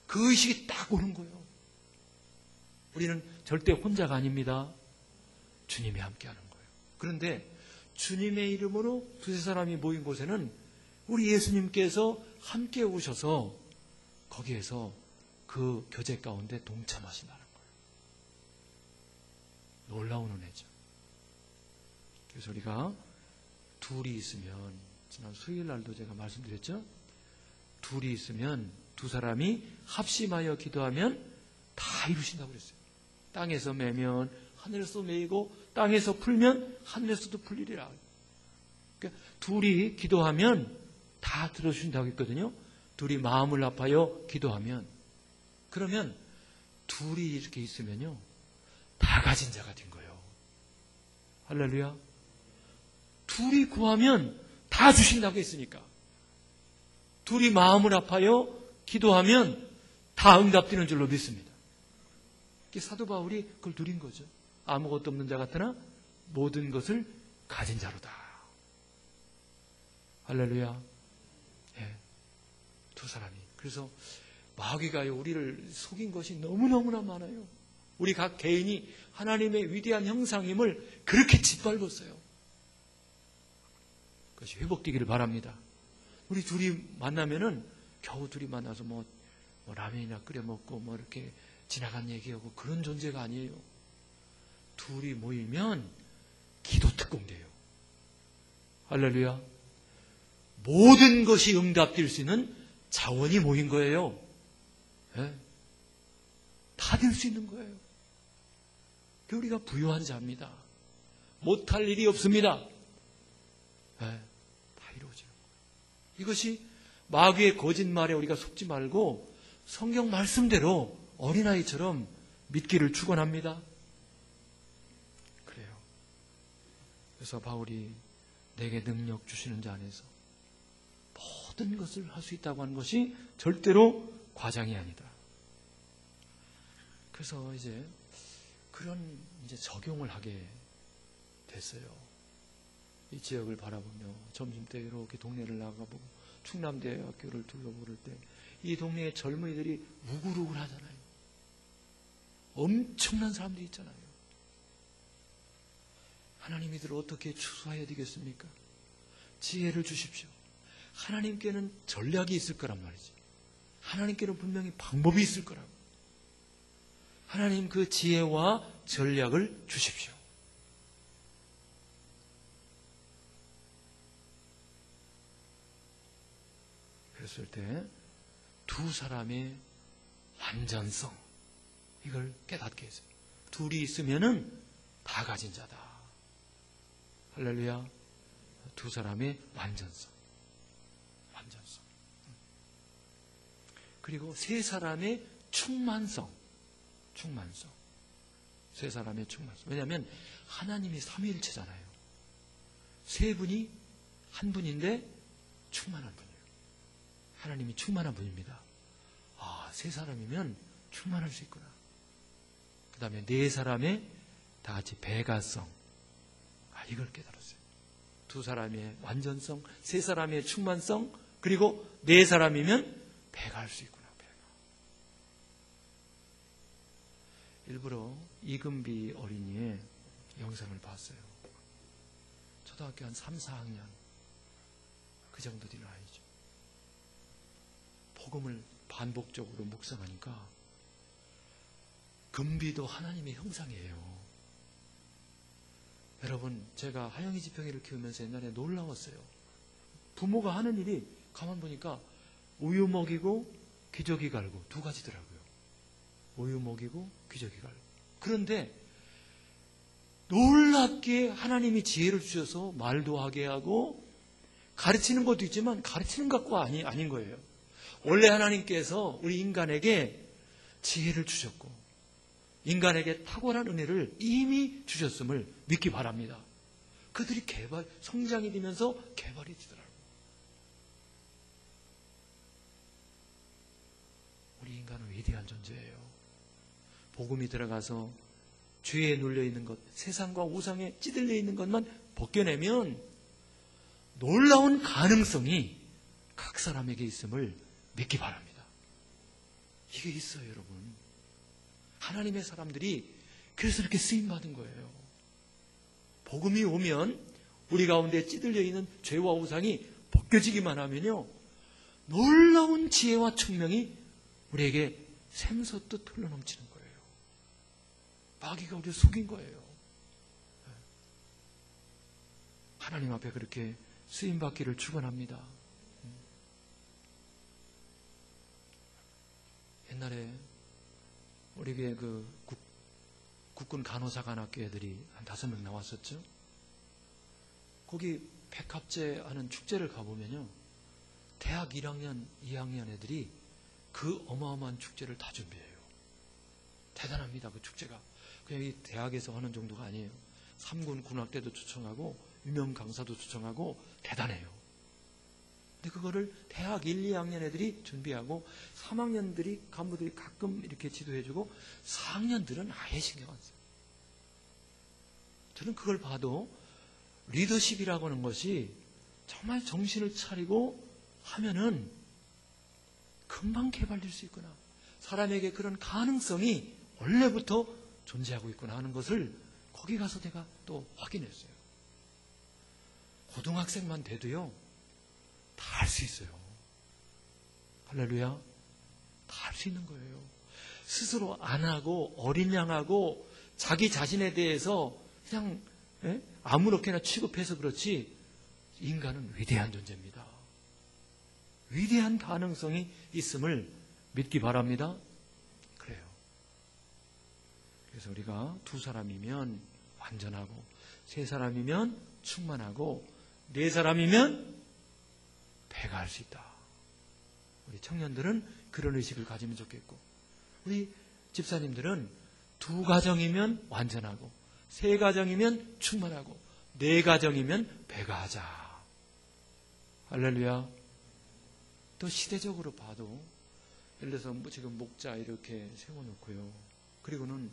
그 의식이 딱 오는 거예요. 우리는 절대 혼자가 아닙니다. 주님이 함께하는 거예요. 그런데 주님의 이름으로 두세 사람이 모인 곳에는 우리 예수님께서 함께 오셔서 거기에서 그 교제 가운데 동참하신다는 거예요. 놀라운 은혜죠. 그래서 우리가 둘이 있으면 지난 수요일 날도 제가 말씀드렸죠. 둘이 있으면 두 사람이 합심하여 기도하면 다 이루신다고 그랬어요. 땅에서 매면 하늘에서 매이고 땅에서 풀면 하늘에서도 풀리리라. 그러니까 둘이 기도하면 다 들어주신다고 했거든요. 둘이 마음을 합하여 기도하면 그러면 둘이 이렇게 있으면요 다 가진 자가 된 거예요. 할렐루야. 둘이 구하면 다 주신다고 했으니까 둘이 마음을 합하여 기도하면 다 응답되는 줄로 믿습니다. 사도 바울이 그걸 누린 거죠. 아무것도 없는 자 같으나 모든 것을 가진 자로다. 할렐루야. 예, 두 사람이. 그래서 마귀가요 우리를 속인 것이 너무너무나 많아요. 우리 각 개인이 하나님의 위대한 형상임을 그렇게 짓밟았어요. 그것이 회복되기를 바랍니다. 우리 둘이 만나면은 겨우 둘이 만나서 뭐 라면이나 끓여 먹고 뭐 이렇게 지나간 얘기하고 그런 존재가 아니에요. 둘이 모이면 기도 특공대요. 할렐루야. 모든 것이 응답될 수 있는 자원이 모인 거예요. 네? 다 될 수 있는 거예요. 우리가 부유한 자입니다. 못할 일이 없습니다. 네? 다 이루어지는 거예요. 이것이 마귀의 거짓말에 우리가 속지 말고 성경 말씀대로 어린아이처럼 믿기를 축원합니다. 그래요. 그래서 바울이 내게 능력 주시는 자 안에서 모든 것을 할 수 있다고 하는 것이 절대로 과장이 아니다. 그래서 이제 그런 적용을 하게 됐어요. 이 지역을 바라보며 점심때 이렇게 동네를 나가보고 충남대학교를 둘러볼 때 이 동네의 젊은이들이 우글우글 하잖아요. 엄청난 사람들이 있잖아요. 하나님 이들을 어떻게 추수해야 되겠습니까? 지혜를 주십시오. 하나님께는 전략이 있을 거란 말이지. 하나님께는 분명히 방법이 있을 거라고. 하나님 그 지혜와 전략을 주십시오. 그랬을 때 두 사람의 완전성 이걸 깨닫게 했어요. 둘이 있으면은 다 가진 자다. 할렐루야. 두 사람의 완전성. 그리고 세 사람의 충만성. 세 사람의 충만성. 왜냐하면 하나님이 삼위일체잖아요. 세 분이 한 분인데 충만한 분이에요. 하나님이 충만한 분입니다. 아, 세 사람이면 충만할 수 있구나. 그 다음에 네 사람의 다 같이 배가성. 아, 이걸 깨달았어요. 두 사람의 완전성, 세 사람의 충만성, 그리고 네 사람이면 배가 할 수 있구나. 배가. 일부러 이금비 어린이의 영상을 봤어요. 초등학교 한 3, 4학년 그 정도 되는 아이죠. 복음을 반복적으로 묵상하니까 금비도 하나님의 형상이에요. 여러분, 제가 하영이 지평이를 키우면서 옛날에 놀라웠어요. 부모가 하는 일이 가만 보니까 우유 먹이고 기저귀 갈고 두 가지더라고요. 우유 먹이고 기저귀 갈고. 그런데 놀랍게 하나님이 지혜를 주셔서 말도 하게 하고 가르치는 것도 있지만 가르치는 것과 아닌 거예요. 원래 하나님께서 우리 인간에게 지혜를 주셨고 인간에게 탁월한 은혜를 이미 주셨음을 믿기 바랍니다. 그들이 성장이 되면서 개발이 되더라고요. 우리 인간은 위대한 존재예요. 복음이 들어가서 죄에 눌려있는 것, 세상과 우상에 찌들려 있는 것만 벗겨내면 놀라운 가능성이 각 사람에게 있음을 믿기 바랍니다. 이게 있어요, 여러분. 하나님의 사람들이 그래서 이렇게 쓰임받은 거예요. 복음이 오면 우리 가운데 찌들려 있는 죄와 우상이 벗겨지기만 하면요, 놀라운 지혜와 총명이 우리에게 샘솟듯 흘러넘치는 거예요. 마귀가 우리를 속인 거예요. 하나님 앞에 그렇게 쓰임받기를 축원합니다. 옛날에 우리 교회 국군 간호사관학교 애들이 한 5명 나왔었죠. 거기 백합제 하는 축제를 가보면요, 대학 1학년, 2학년 애들이 그 어마어마한 축제를 다 준비해요. 대단합니다, 그 축제가. 그냥 이 대학에서 하는 정도가 아니에요. 3군 군악대도 초청하고 유명 강사도 초청하고 대단해요. 근데 그거를 대학 1, 2학년 애들이 준비하고 3학년들이 간부들이 가끔 이렇게 지도해주고 4학년들은 아예 신경 안 써요. 저는 그걸 봐도 리더십이라고 하는 것이 정말 정신을 차리고 하면은 금방 개발될 수 있구나. 사람에게 그런 가능성이 원래부터 존재하고 있구나 하는 것을 거기 가서 내가 또 확인했어요. 고등학생만 돼도요, 다 할 수 있어요. 할렐루야. 다 할 수 있는 거예요. 스스로 안 하고 어린 양하고 자기 자신에 대해서 그냥 아무렇게나 취급해서 그렇지 인간은 위대한 존재입니다. 위대한 가능성이 있음을 믿기 바랍니다. 그래요. 그래서 우리가 두 사람이면 완전하고 세 사람이면 충만하고 네 사람이면 배가 할 수 있다. 우리 청년들은 그런 의식을 가지면 좋겠고, 우리 집사님들은 두 가정이면 완전하고 세 가정이면 충만하고 네 가정이면 배가 하자. 할렐루야. 또 시대적으로 봐도 예를 들어서 지금 목자 이렇게 세워놓고요, 그리고는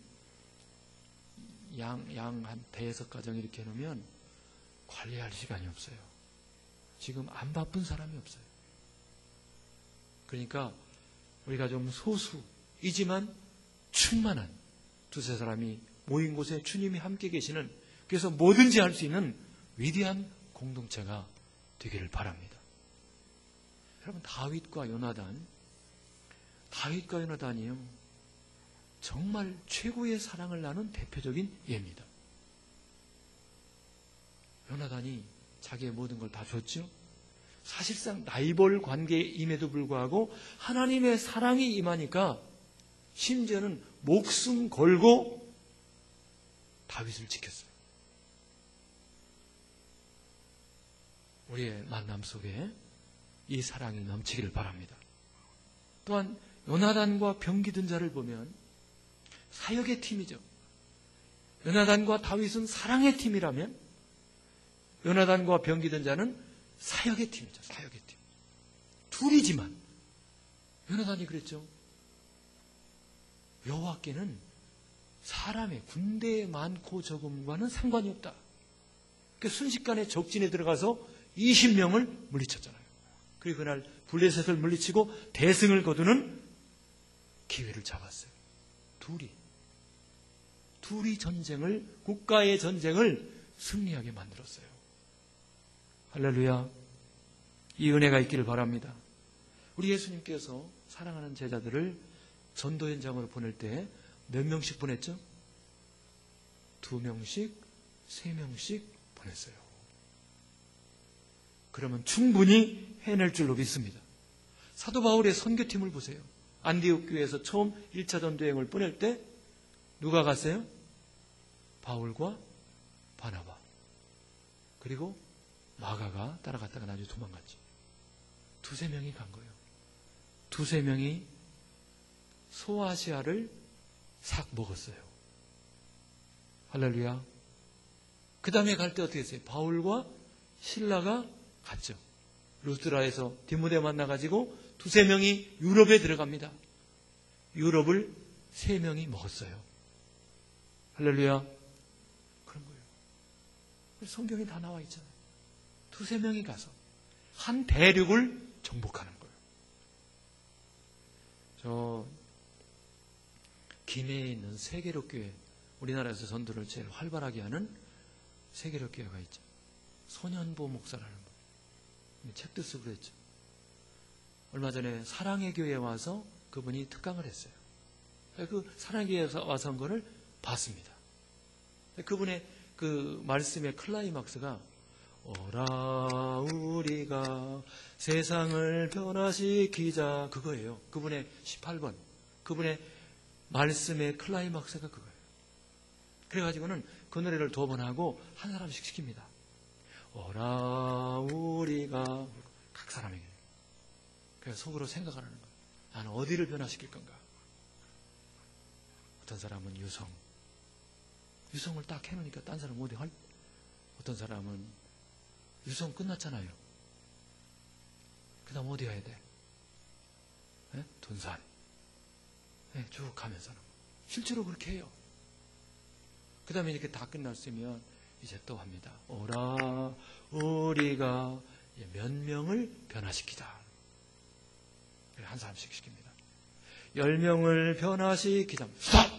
양 한 5-6가정 이렇게 해놓으면 관리할 시간이 없어요. 지금 안 바쁜 사람이 없어요. 그러니까 우리가 좀 소수이지만 충만한 두세 사람이 모인 곳에 주님이 함께 계시는, 그래서 뭐든지 할 수 있는 위대한 공동체가 되기를 바랍니다. 여러분, 다윗과 요나단이요, 정말 최고의 사랑을 나눈 대표적인 예입니다. 요나단이 자기의 모든 걸 다 줬죠. 사실상 라이벌 관계임에도 불구하고 하나님의 사랑이 임하니까 심지어는 목숨 걸고 다윗을 지켰어요. 우리의 만남 속에 이 사랑이 넘치기를 바랍니다. 또한 요나단과 병기든 자를 보면 사역의 팀이죠. 요나단과 다윗은 사랑의 팀이라면 요나단과 병기든 자는 사역의 팀이죠. 사역의 팀. 둘이지만 요나단이 그랬죠. 여호와께는 사람의 군대에 많고 적음과는 상관이 없다. 그 순식간에 적진에 들어가서 20명을 물리쳤잖아요. 그리고 그날 블레셋을 물리치고 대승을 거두는 기회를 잡았어요. 둘이 전쟁을, 국가의 전쟁을 승리하게 만들었어요. 할렐루야. 이 은혜가 있기를 바랍니다. 우리 예수님께서 사랑하는 제자들을 전도 현장으로 보낼 때 몇 명씩 보냈죠? 2명씩, 3명씩 보냈어요. 그러면 충분히 해낼 줄로 믿습니다. 사도 바울의 선교팀을 보세요. 안디옥 교회에서 처음 1차 전도여행을 보낼 때 누가 갔어요? 바울과 바나바. 그리고 마가가 따라갔다가 나중에 도망갔죠. 2-3명이 간 거예요. 2-3명이 소아시아를 싹 먹었어요. 할렐루야. 그 다음에 갈 때 어떻게 했어요? 바울과 실라가 갔죠. 루스드라에서 디모데 만나가지고 2-3명이 유럽에 들어갑니다. 유럽을 3명이 먹었어요. 할렐루야. 그런 거예요. 성경에 다 나와 있잖아요. 2-3명이 가서 한 대륙을 정복하는 거예요. 저 김해에 있는 세계력교회, 우리나라에서 전도를 제일 활발하게 하는 세계력교회가 있죠. 손현보 목사라는 분. 책도 쓰고 그랬죠. 얼마 전에 사랑의 교회에 와서 그분이 특강을 했어요. 그 사랑의 교회에 와서 한 거를 봤습니다. 그분의 그 말씀의 클라이막스가 오라 우리가 세상을 변화시키자, 그거예요. 그분의 18번. 그분의 말씀의 클라이막스가 그거예요. 그래가지고는 그 노래를 2번 하고 한 사람씩 시킵니다. 오라 우리가, 각 사람에게. 그래서 속으로 생각을 하는 거예요. 나는 어디를 변화시킬 건가? 어떤 사람은 유성을 딱 해놓으니까 딴 사람 어디 할, 어떤 사람은 유성 끝났잖아요. 그 다음 어디 가야 돼? 네? 돈산. 네, 쭉 가면서 실제로 그렇게 해요. 그 다음에 이렇게 다 끝났으면 이제 또 합니다. 오라 우리가 몇 명을 변화시키자. 한 사람씩 시킵니다. 10명을 변화시키자. 스톱!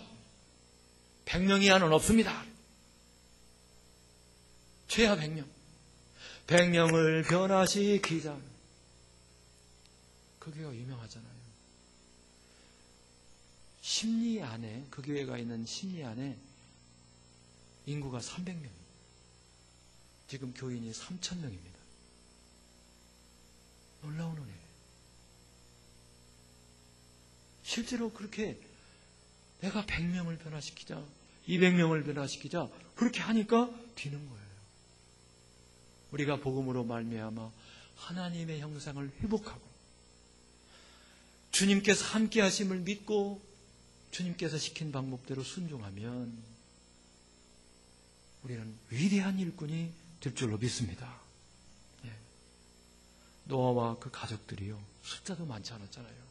100명 이하는 없습니다. 최하 100명. 100명을 변화시키자. 그 교회가 유명하잖아요. 심리 안에, 그 교회가 있는 심리 안에 인구가 300명. 지금 교인이 3,000명입니다. 놀라운 은혜. 실제로 그렇게 내가 100명을 변화시키자, 200명을 변화시키자, 그렇게 하니까 되는 거예요. 우리가 복음으로 말미암아 하나님의 형상을 회복하고 주님께서 함께 하심을 믿고 주님께서 시킨 방법대로 순종하면 우리는 위대한 일꾼이 될 줄로 믿습니다. 예. 노아와 그 가족들이요, 숫자도 많지 않았잖아요.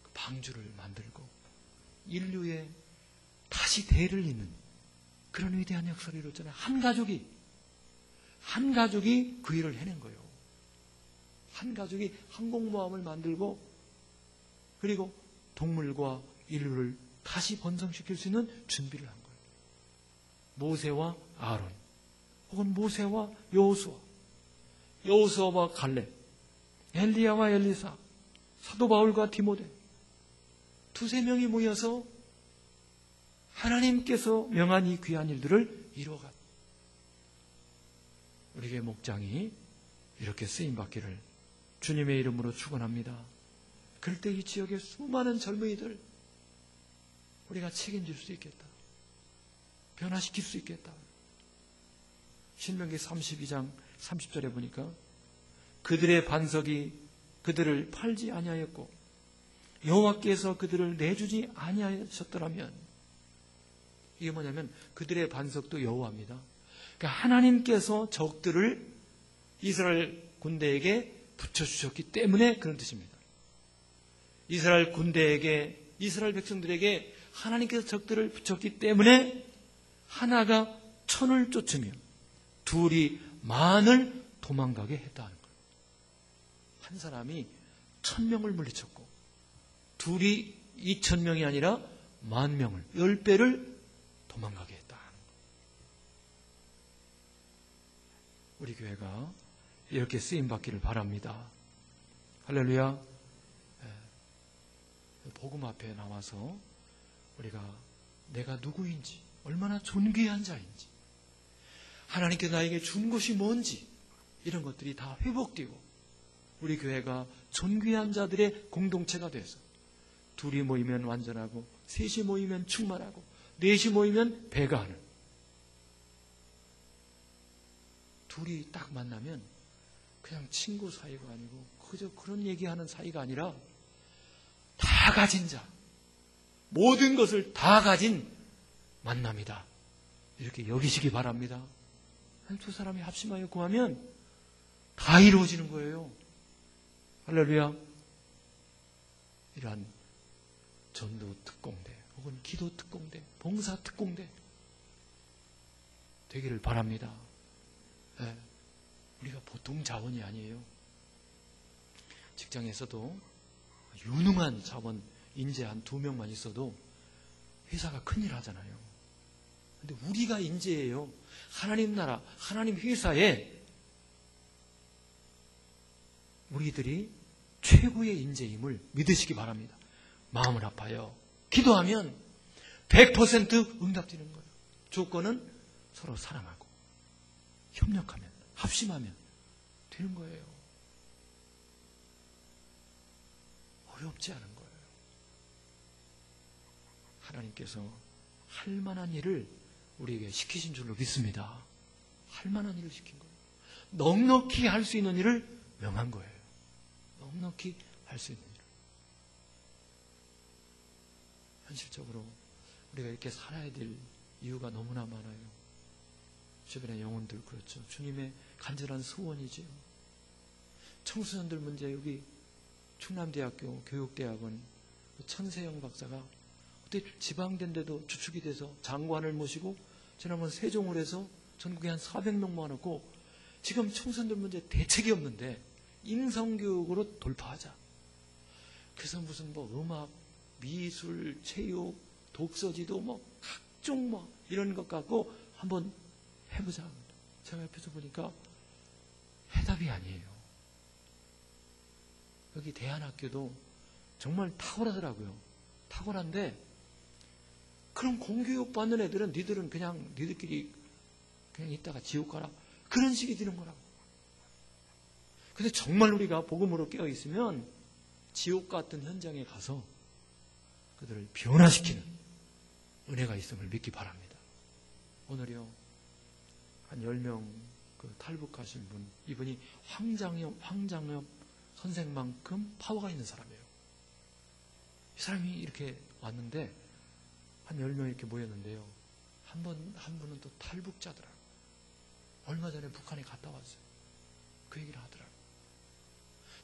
그 방주를 만들고 인류에 다시 대를 잇는 그런 위대한 역사를 이뤘잖아요. 한 가족이 그 일을 해낸 거예요. 한 가족이 항공모함을 만들고 그리고 동물과 인류를 다시 번성시킬 수 있는 준비를 한 거예요. 모세와 아론, 혹은 모세와 여호수아와 갈렙, 엘리야와 엘리사, 사도 바울과 디모데, 2-3명이 모여서 하나님께서 명한 이 귀한 일들을 이루어갔다. 우리 교회 목장이 이렇게 쓰임받기를 주님의 이름으로 축원합니다. 그럴 때 이 지역의 수많은 젊은이들 우리가 책임질 수 있겠다. 변화시킬 수 있겠다. 신명기 32장 30절에 보니까 그들의 반석이 그들을 팔지 아니하였고 여호와께서 그들을 내주지 아니하셨더라면, 이게 뭐냐면 그들의 반석도 여호와입니다. 그러니까 하나님께서 적들을 이스라엘 군대에게 붙여주셨기 때문에 그런 뜻입니다. 이스라엘 군대에게, 이스라엘 백성들에게 하나님께서 적들을 붙였기 때문에 하나가 천을 쫓으며 둘이 만을 도망가게 했다는 거예요. 한 사람이 1000명을 물리쳤고 둘이 2000명이 아니라 10,000명을, 10배를 도망가게 했다. 우리 교회가 이렇게 쓰임받기를 바랍니다. 할렐루야. 복음 앞에 나와서 우리가 내가 누구인지, 얼마나 존귀한 자인지, 하나님께 나에게 준 것이 뭔지, 이런 것들이 다 회복되고 우리 교회가 존귀한 자들의 공동체가 돼서 둘이 모이면 완전하고, 셋이 모이면 충만하고, 넷이 모이면 배가하는, 둘이 딱 만나면 그냥 친구 사이가 아니고 그저 그런 얘기하는 사이가 아니라 다 가진 자, 모든 것을 다 가진 만남이다, 이렇게 여기시기 바랍니다. 한 두 사람이 합심하여 구하면 다 이루어지는 거예요. 할렐루야. 이러한 전도 특공대 혹은 기도 특공대, 봉사 특공대 되기를 바랍니다. 네. 우리가 보통 자원이 아니에요. 직장에서도 유능한 자원, 인재 한 2명만 있어도 회사가 큰일 하잖아요. 근데 우리가 인재예요. 하나님 나라, 하나님 회사에 우리들이 최고의 인재임을 믿으시기 바랍니다. 마음을 아파요. 기도하면 100% 응답되는 거예요. 조건은 서로 사랑하고 협력하면, 합심하면 되는 거예요. 어렵지 않은 거예요. 하나님께서 할 만한 일을 우리에게 시키신 줄로 믿습니다. 할 만한 일을 시킨 거예요. 넉넉히 할 수 있는 일을 명한 거예요. 넉넉히 할 수 있는 일을. 현실적으로 우리가 이렇게 살아야 될 이유가 너무나 많아요. 주변의 영혼들 그렇죠. 주님의 간절한 소원이지요. 청소년들 문제, 여기 충남대학교 교육대학원 천세영 박사가 그때 지방된데도 주축이 돼서 장관을 모시고 지난번 세종을 해서 전국에 한 400명 모아놓고 지금 청소년들 문제 대책이 없는데 인성교육으로 돌파하자. 그래서 무슨 뭐 음악, 미술, 체육, 독서지도 뭐 각종 뭐 이런 것 갖고 한번 해보자. 제가 옆에서 보니까 해답이 아니에요. 여기 대한학교도 정말 탁월하더라고요. 탁월한데 그런 공교육 받는 애들은 니들은 그냥 니들끼리 그냥 있다가 지옥 가라. 그런 식이 되는 거라고. 근데 정말 우리가 복음으로 깨어 있으면 지옥 같은 현장에 가서 그들을 변화시키는 은혜가 있음을 믿기 바랍니다. 오늘요, 한 10명 그 탈북하신 분, 이분이 황장엽 선생만큼 파워가 있는 사람이에요. 이 사람이 이렇게 왔는데 한 10명 이렇게 모였는데요. 한 분은 또 탈북자더라고요. 얼마 전에 북한에 갔다 왔어요. 그 얘기를 하더라고요.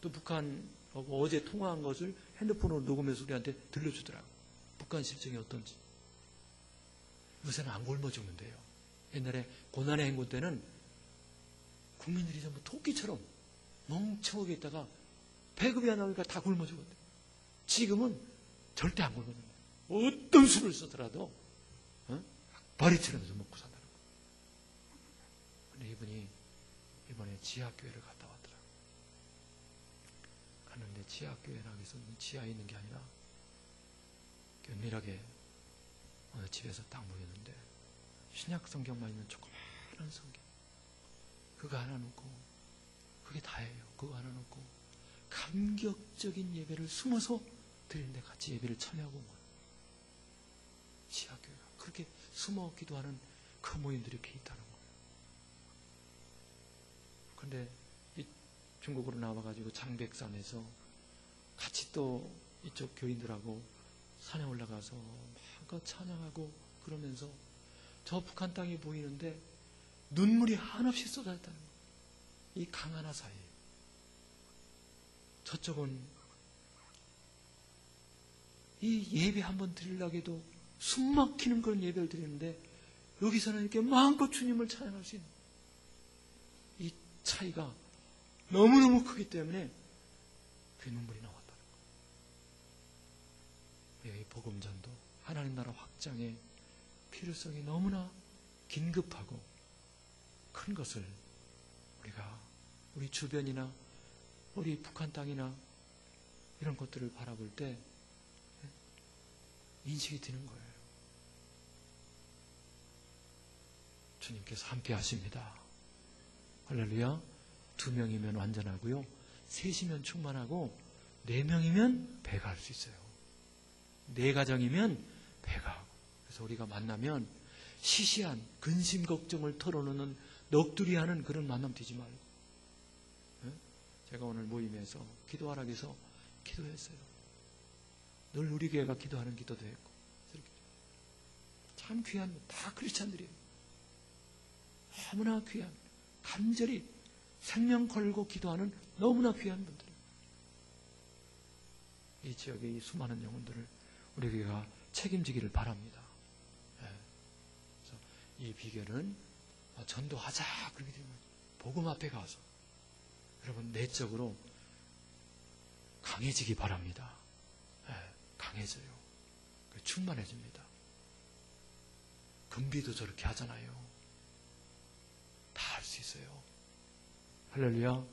또 북한하고 어제 통화한 것을 핸드폰으로 녹음해서 우리한테 들려주더라고요. 북한 실정이 어떤지. 요새는 안 굶어 죽는데요. 옛날에 고난의 행군 때는 국민들이 전부 토끼처럼 멍청하게 있다가 배급이 안 나오니까 다 굶어 죽었대요. 지금은 절대 안 굶어 죽는다. 어떤 수를 쓰더라도 바리처럼서 먹고 산다는 거예요. 근데 이분이 이번에 지하교회를 갔다 왔더라고요. 갔는데 지하교회라고 해서 지하에 있는 게 아니라 은밀하게 어느 집에서 딱 모였는데 신약 성경만 있는 조그마한 성경, 그거 하나 놓고 그게 다예요. 그거 하나 놓고 감격적인 예배를 숨어서 드리는데 같이 예배를 참여하고 온 거예요. 지하교회가 그렇게 숨어 기도하는 그 모임들이 이렇게 있다는 거예요. 그런데 이 중국으로 나와가지고 장백산에서 같이 또 이쪽 교인들하고 산에 올라가서 마음껏 찬양하고 그러면서 저 북한 땅이 보이는데 눈물이 한없이 쏟아졌다는 거예요. 이 강 하나 사이에. 저쪽은 이 예배 한번 드리려고 해도 숨 막히는 그런 예배를 드리는데 여기서는 이렇게 마음껏 주님을 찬양할 수 있는 이 차이가 너무너무 크기 때문에 그 눈물이 나왔다는 거예요. 이 복음전도 하나님 나라 확장의 필요성이 너무나 긴급하고 큰 것을 우리가 우리 주변이나 우리 북한 땅이나 이런 것들을 바라볼 때 인식이 드는 거예요. 주님께서 함께 하십니다. 할렐루야. 2명이면 완전하고요. 3이면 충만하고 4명이면 배가 할 수 있어요. 4가정이면 배가 하고. 그래서 우리가 만나면 시시한 근심 걱정을 털어놓는 넋두리 하는 그런 만남 되지 말고. 제가 오늘 모임에서 기도하라고 해서 기도했어요. 늘 우리 교회가 기도하는 기도도 했고. 참 귀한, 다 크리스찬들이에요. 너무나 귀한, 간절히 생명 걸고 기도하는 너무나 귀한 분들이에요. 이 지역의 이 수많은 영혼들을 우리 교회가 책임지기를 바랍니다. 그래서 이 비결은 전도하자 그렇게 되면 복음 앞에 가서 여러분 내적으로 강해지기 바랍니다. 강해져요. 충만해집니다. 금비도 저렇게 하잖아요. 다 할 수 있어요. 할렐루야.